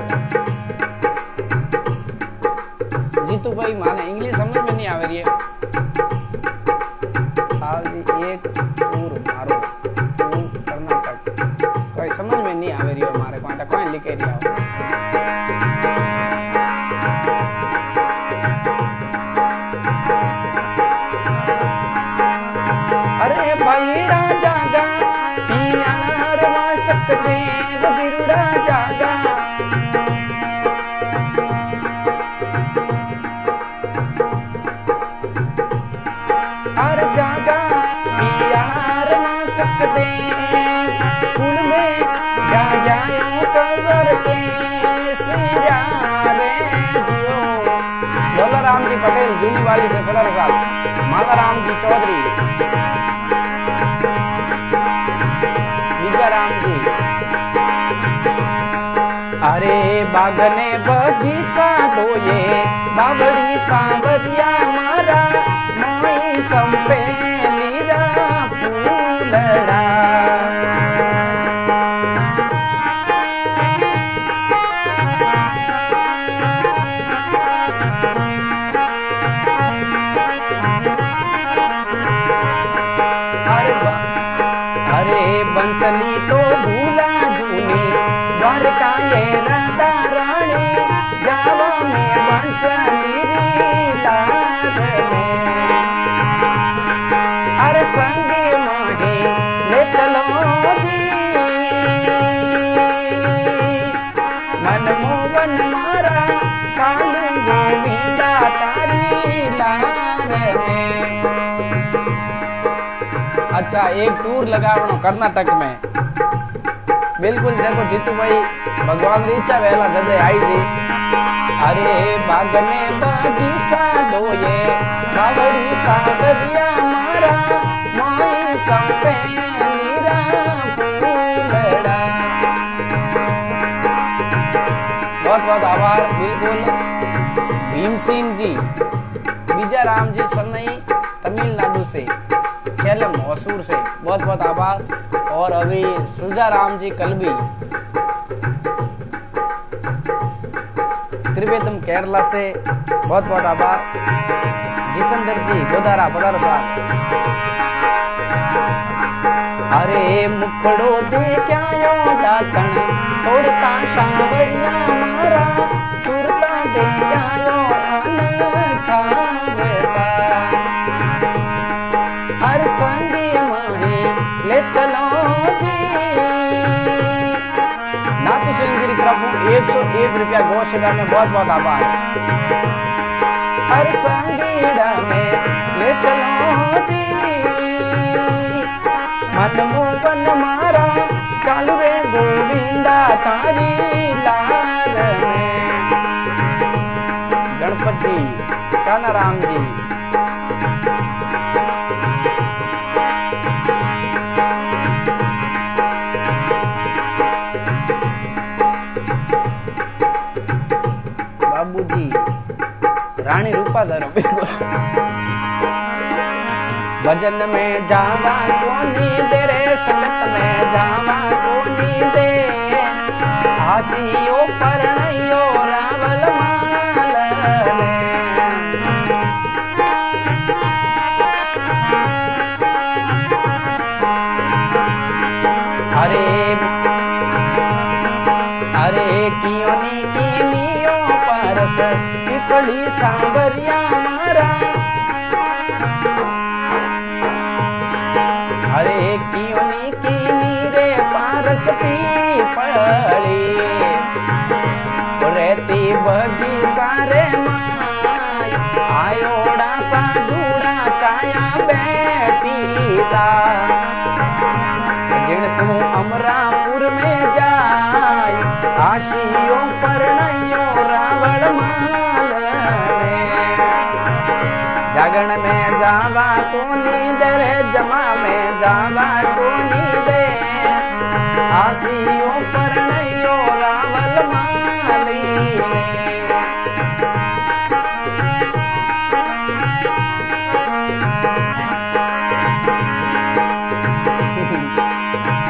Speaker 1: जीतू भाई माने इंग्लिश समझ में नहीं आ रही है। बाब जी एक तोर मारो तो कर्नाटक कोई समझ में नहीं आ रही है हमारे को कोई लिखे दिया। अरे बहिड़ा जागा पियाला रे वाशक देव बिरुड़ा जागा। अरे जागा पियाला रे वाशक देव। कुल में जाग्यायो कवर के सिरा रे जियो। डोला राम जी पटेल जूनी वाली से पधारो साहब। माला राम जी चौधरी राम जी। अरे बागने बगीचा दोये बावड़ी सांवरिया मारा मोई संपे लीरा फूलड़ा। अरे बंसली तो भूला जूनी द्वारका ये राधा रानी जावा में बंसली लाग में। अरे संगे माही ले चलो जी मनमोहन मारा चालू गोविंदा तारी लाग में। अच्छा एक टूर लगावनो कर्नाटक में बिल्कुल। देखो जीतू भाई भगवान री इच्छा वेला जदे आई जी। अरे बागने बगीचा दोये बावड़ी सांवरिया मारा मोई संपे लीरा फूलड़ा। बहुत बहुत आभार बिल्कुल। भीम सिंह जी विजय राम जी सन्नई तमिलनाडु से चेलम होसूर से बहुत बहुत आभार। और अभी सुजा राम जी कलबी त्रिवेदम केरला से बहुत बहुत आभार। जितेंद्र जी गोदारा पधारो साहब। अरे मुखड़ो दे क्या यो दातन तोड़ता सांवरिया मारा सुरता दे क्या यो जी। नाथू सिंह जी की तरफ 101 रुपया गौ सेवा में बहुत बहुत आभार। हर संगीड़ा में ले चलो जी, मन मोहन मारा चालू रे गोविंदा तारी लार में। गणपति कान्हा राम जी। बाबूजी रानी रूपा धरो भजन में जावा कोनी दे रे, संगत में जावा कोनी दे, हासियो परणयो रावल माल ने। अरे कियोनी कीनियो परस पिपली सांवरिया मारा। अरे कियोनी कीनी रे पारस पीपली, रहती बगी सारे माय, आयोड़ा सा दूड़ा चाया बैठी ता। जिनसु अमरापुर में जाय, आशियो परणयो रावण माल ने। जागरण में जावा कोनी दे रे, जमा में जावा कोनी दे, आशियो परणयो रावल माली ने।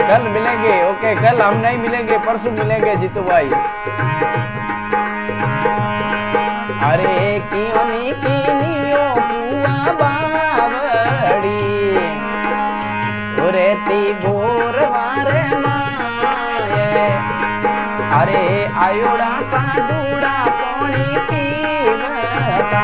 Speaker 1: कल मिलेंगे, ओके कल हम नहीं मिलेंगे, परसों मिलेंगे जीतू भाई। अरे कियोनी कीनियो कुआ बावड़ी, रेती गोर वारे माये। अरे आयोड़ा सा दूड़ा पानी पीवता,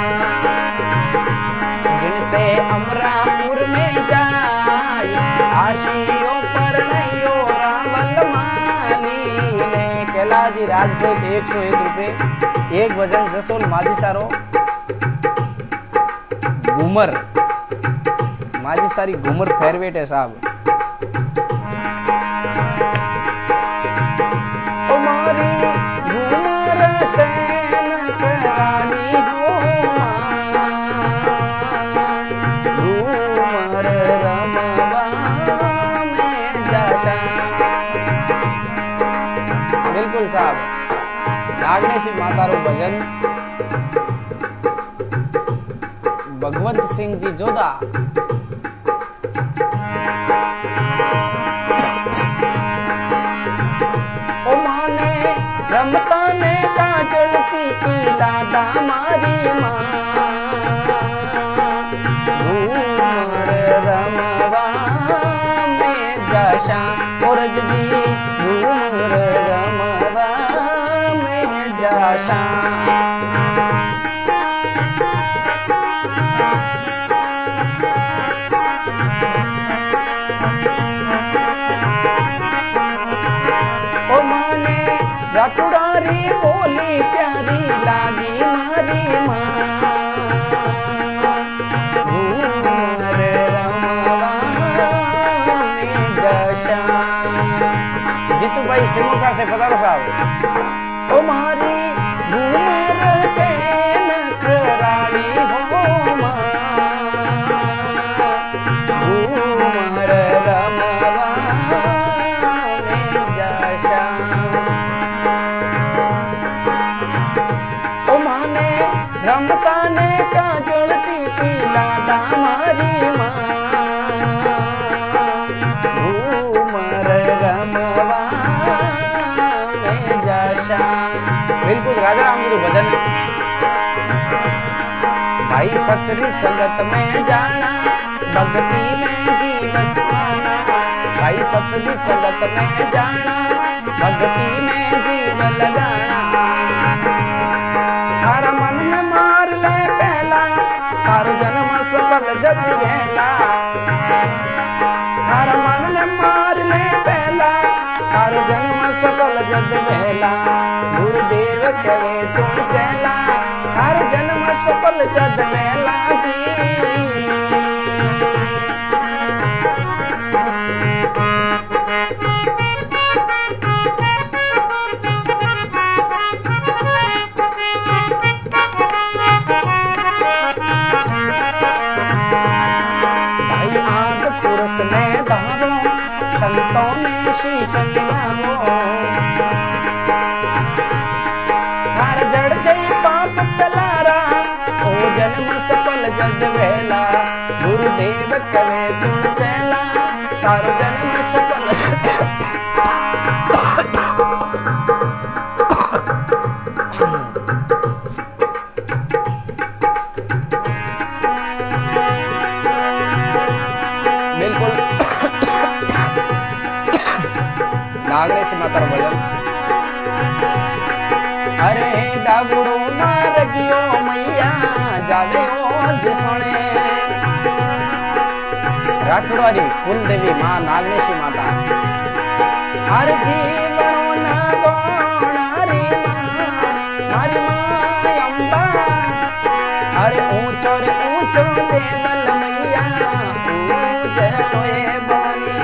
Speaker 1: जिनसे अमरापुर में जाय, आशियो परणयो रावल माली ने। कैलाजी राजपूत 101 रुपए। एक भजन जसोल माझी सारो घूमर, माझी सारी घूमर फेरवेट है साहब। मारी घूमर चैन करानी हो, घूमर रमवा में जाशा। बिल्कुल साहब, नागनेशी माता रो भजन भगवंत सिंह जी जोधा। ओ माने रमता ने का चलती की लादा मारी माँ, घूमर रमवा में जाशा। और जी घूमर रमवा में जाशा। राठुड़ारी बोली प्यारी लागी मारी माँ, घूमर रमवा में जाशा। जीतू भाई शिमोगा से पधारो साहब। ओ मारी घूमर चैन करानी हो माँ, घूमर रमवा में जाशा। रमता ने का जोड़ती की लादा मारी माँ, घूमर रमवा में जाशा। बिल्कुल राजा राम जी भजन। भाई सतरी संगत में जाना, भक्ति में जीव सुहाना। भाई सतरी संगत में जाना, भक्ति में जीव लगाना। थारा मन में मार ले पहला, थारो जन्म सफल जति वेला। थारा मन में मार ले जद वेला गुरुदेव कहे चुन चैला हर जन्म सफल जद वेला जी संतों में शीश निभाओ हर जड़ जई पाप तलारा ओ जन्म सफल जद वेला गुरुदेव कहे चुन चैला हर जन्म सफल बिल्कुल नागने से माता भजन अरे डाबुड़ो मार गियो मैया जावे ओज सोने राठौड़वारी कुल देवी मां नागनेशी माता अरे जीवनो ना गोणारी मां मारी मां अंबा अरे ऊंचो रे ऊंचो देवल मैया पूजलोए बोली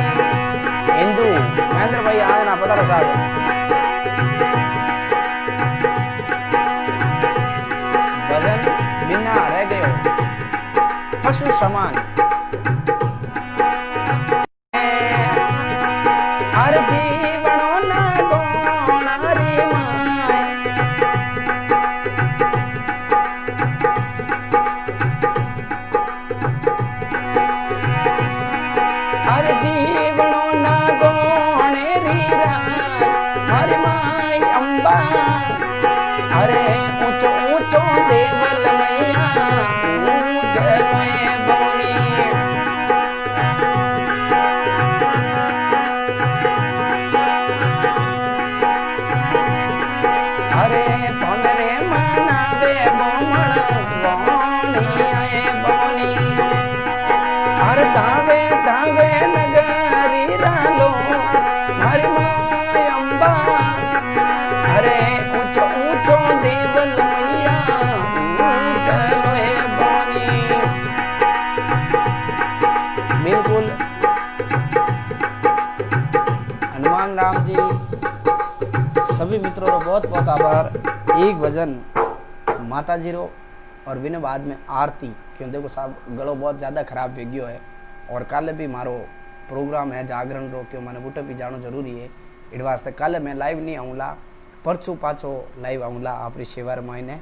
Speaker 1: हिंदू महेंद्र भाई आए ना पता साहब भजन बिना रह गयो पशु समान हर जीवनो ना गोणारी मां हर जीवनो ना अरे ऊंचो ऊंचो देवल मैया पूजलोए बोली अरे तोनरे मनावे बोमण बोनी आए बोनी हर दावे दावे नगरी रालो हरि माय अंबा अरे ऊंचो ऊंचो देवल मैया पूजलोए बोनी बिल्कुल हनुमान राम जी सभी मित्रों को बहुत बहुत आभार एक भजन माता जी रो और बिना बाद में आरती क्यों देखो साहब गलो बहुत ज़्यादा खराब हो गयो है और कल भी मारो प्रोग्राम है जागरण रो क्यों मैंने बूटे भी जानो जरूरी है इस वास्ते कल मैं लाइव नहीं आऊँला परसों पाछो लाइव आऊँला आपरी सेवा मायने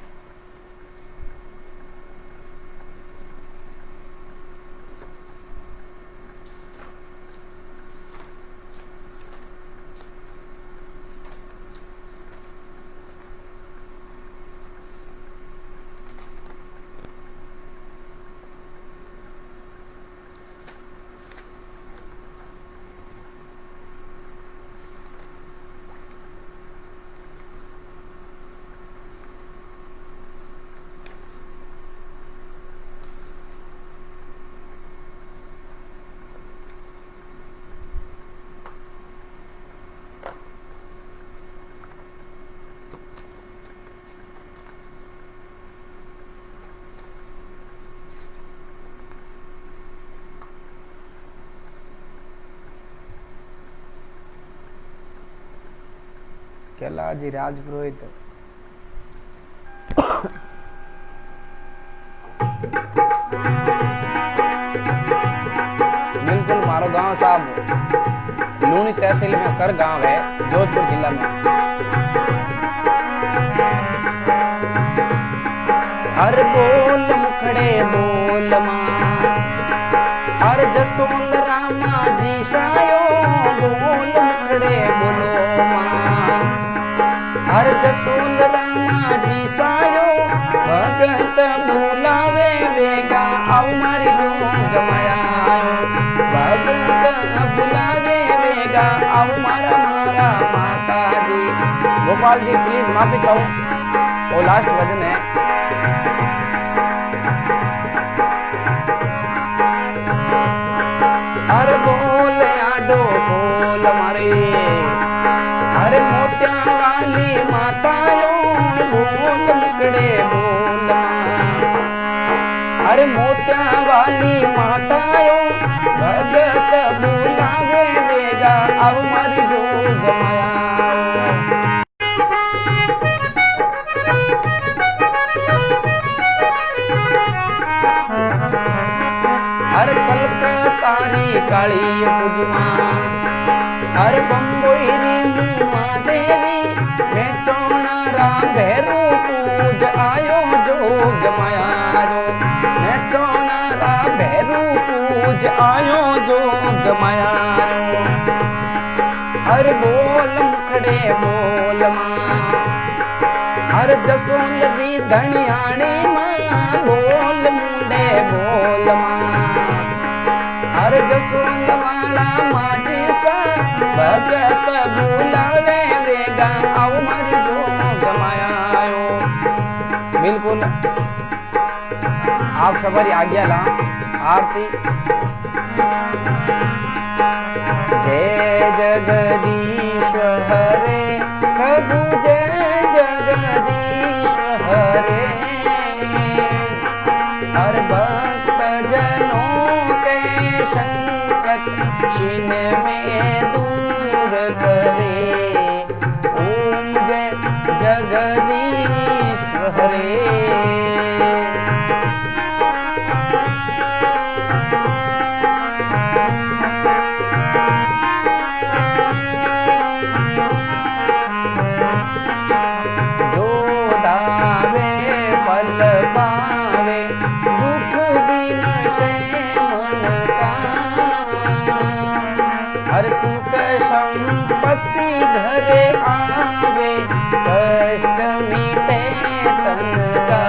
Speaker 1: कैलाजी राजपुरोहित बिल्कुल मारो गांव साहब लूनी तहसील में सर गांव है जोधपुर जिला में हर बोल मुखड़े बोल मां हर जसोल रामा जी सायो बोल मुखड़े बोलो मां हर जसोल रामा जी सायो भगत बुलावे बेगा आओ मारी जोग माया भगत बुलावे बेगा आओ मारा मारा माता जी। गोपाल जी प्लीज माफी चाहूं वो लास्ट भजन है। अरे बोल आडो बोल मारे अरे मोत्या अरे मोत्या वाली माताओ भगत बुलावे वेगा अब मारी जोग माया। अरे कलकतारी काली पूजमा अरे बम्बोईरी मुआ देवी मैं चौनारा भैरू पूज आयो जोग मायारो मैं चौनारा भैरू पूज आयो जोग मायारो। अरे बोल मुखड़े बोल मां अरे जसोंद भी धनियाणी मां बोल मुंडे बोल मां अरे जसोंद वाला माजी सा भगत बुलावे वेगा आओ मारी जोग मायायो। बिल्कुल आप सबरी आज्ञा ला आरती। जय जगदीश हरे प्रभु जय जगदीश हरे। हर भक्त जनों के संकट क्षीण में दूर करे ओम जय जगदीश हरे। हर सुख संपत्ति घरे आवे कष्ट मिटे तन का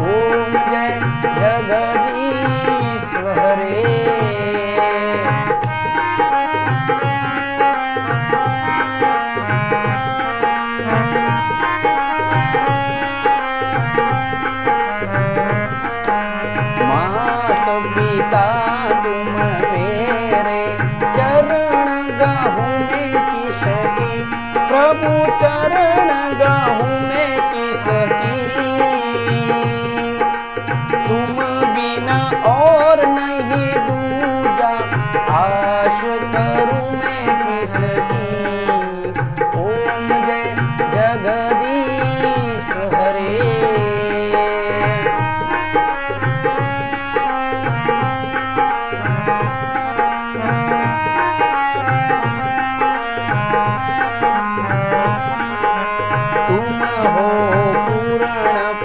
Speaker 1: ओम जय जगदीश हरे। मात पिता तुम मेरे चरण गाहूं में किसकी प्रभु चरण गाहूं में किसकी तुम बिना और नहीं दूजा आश करूं मैं किसकी ओम जय जगदीश हरे।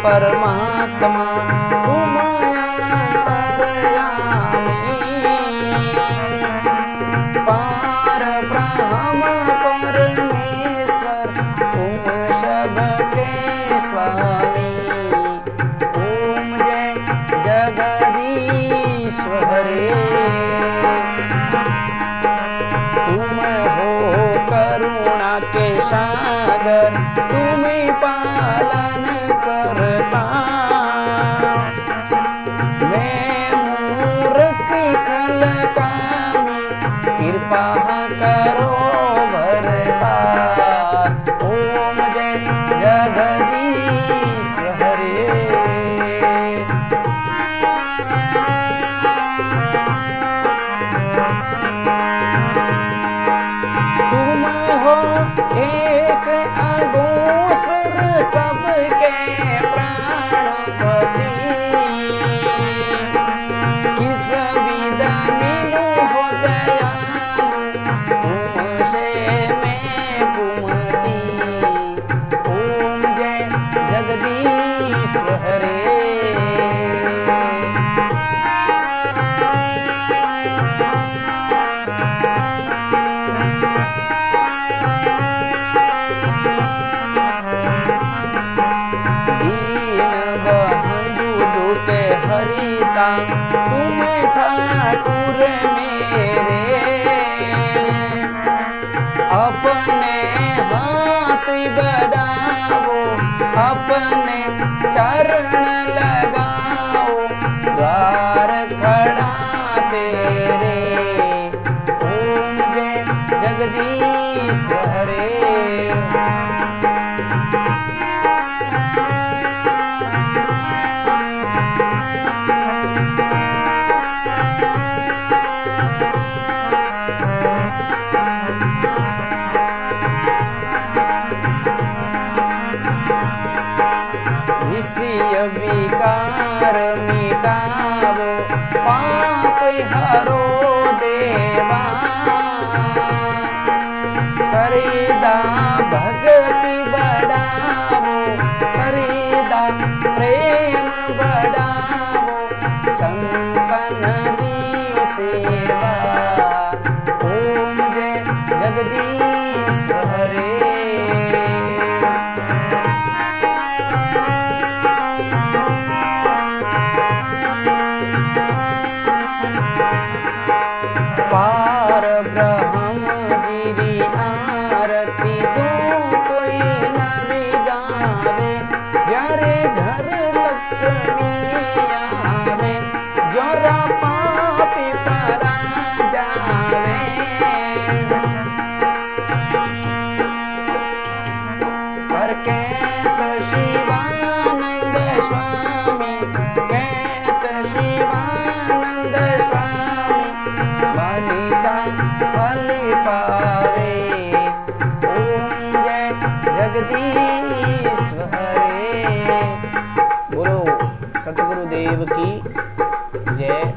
Speaker 1: परमात्मा तुम अंतर्यामी पार ब्रह्म परमेश्वर तुम सबके स्वामी ओम जय जगदीश हरे। तुम हो करुणा के सागर तुम्हें पालन करता मैं मूर्ख खल कामी कृपा करो भरता ओम जय जगदीश हरे। तुम हो एक अगोसर सबके प्राणपति किस विदा मिलूं हो दयालु तुमसे मैं कुमति ओम जय जगदीश हरे। हरिता तुम ठाकुर मेरे अपने हाथ बढ़ाओ अपने चरण लगाओ द्वार खड़ा तेरे ओम जय जगदीश हरे। सरिदा भक्ति बढ़ावो, सरिदा प्रेम बढ़ावो, संतन की सेवा। ओम जय जगदीश हरे। पार ब्रह्म गिरी आरती दो कोई नर गावे, प्यारे घर लक्ष्मी आवे, जोरा पापी परा जावे। पर कहत शिवानंद स्वामी, कहत शिवानंद स्वामी, मनीचा फल पावे। ओम जय जगदीश हरे। बोलो सतगुरुदेव की जय,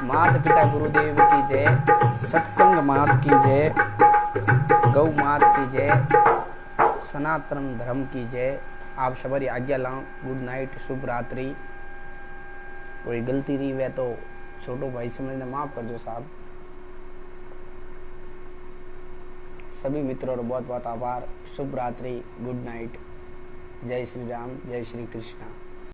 Speaker 1: माता पिता गुरुदेव की जय, सत्संग मात की जय, गौ मात की जय, सनातन धर्म की जय। आप सबरी आज्ञा लाऊं। गुड नाइट, शुभ रात्रि। कोई गलती रही है तो छोटो भाई समझना माफ कर दो साहब। सभी मित्रों बहुत बहुत आभार। शुभ रात्रि, गुड नाइट। जय श्री राम, जय श्री कृष्णा।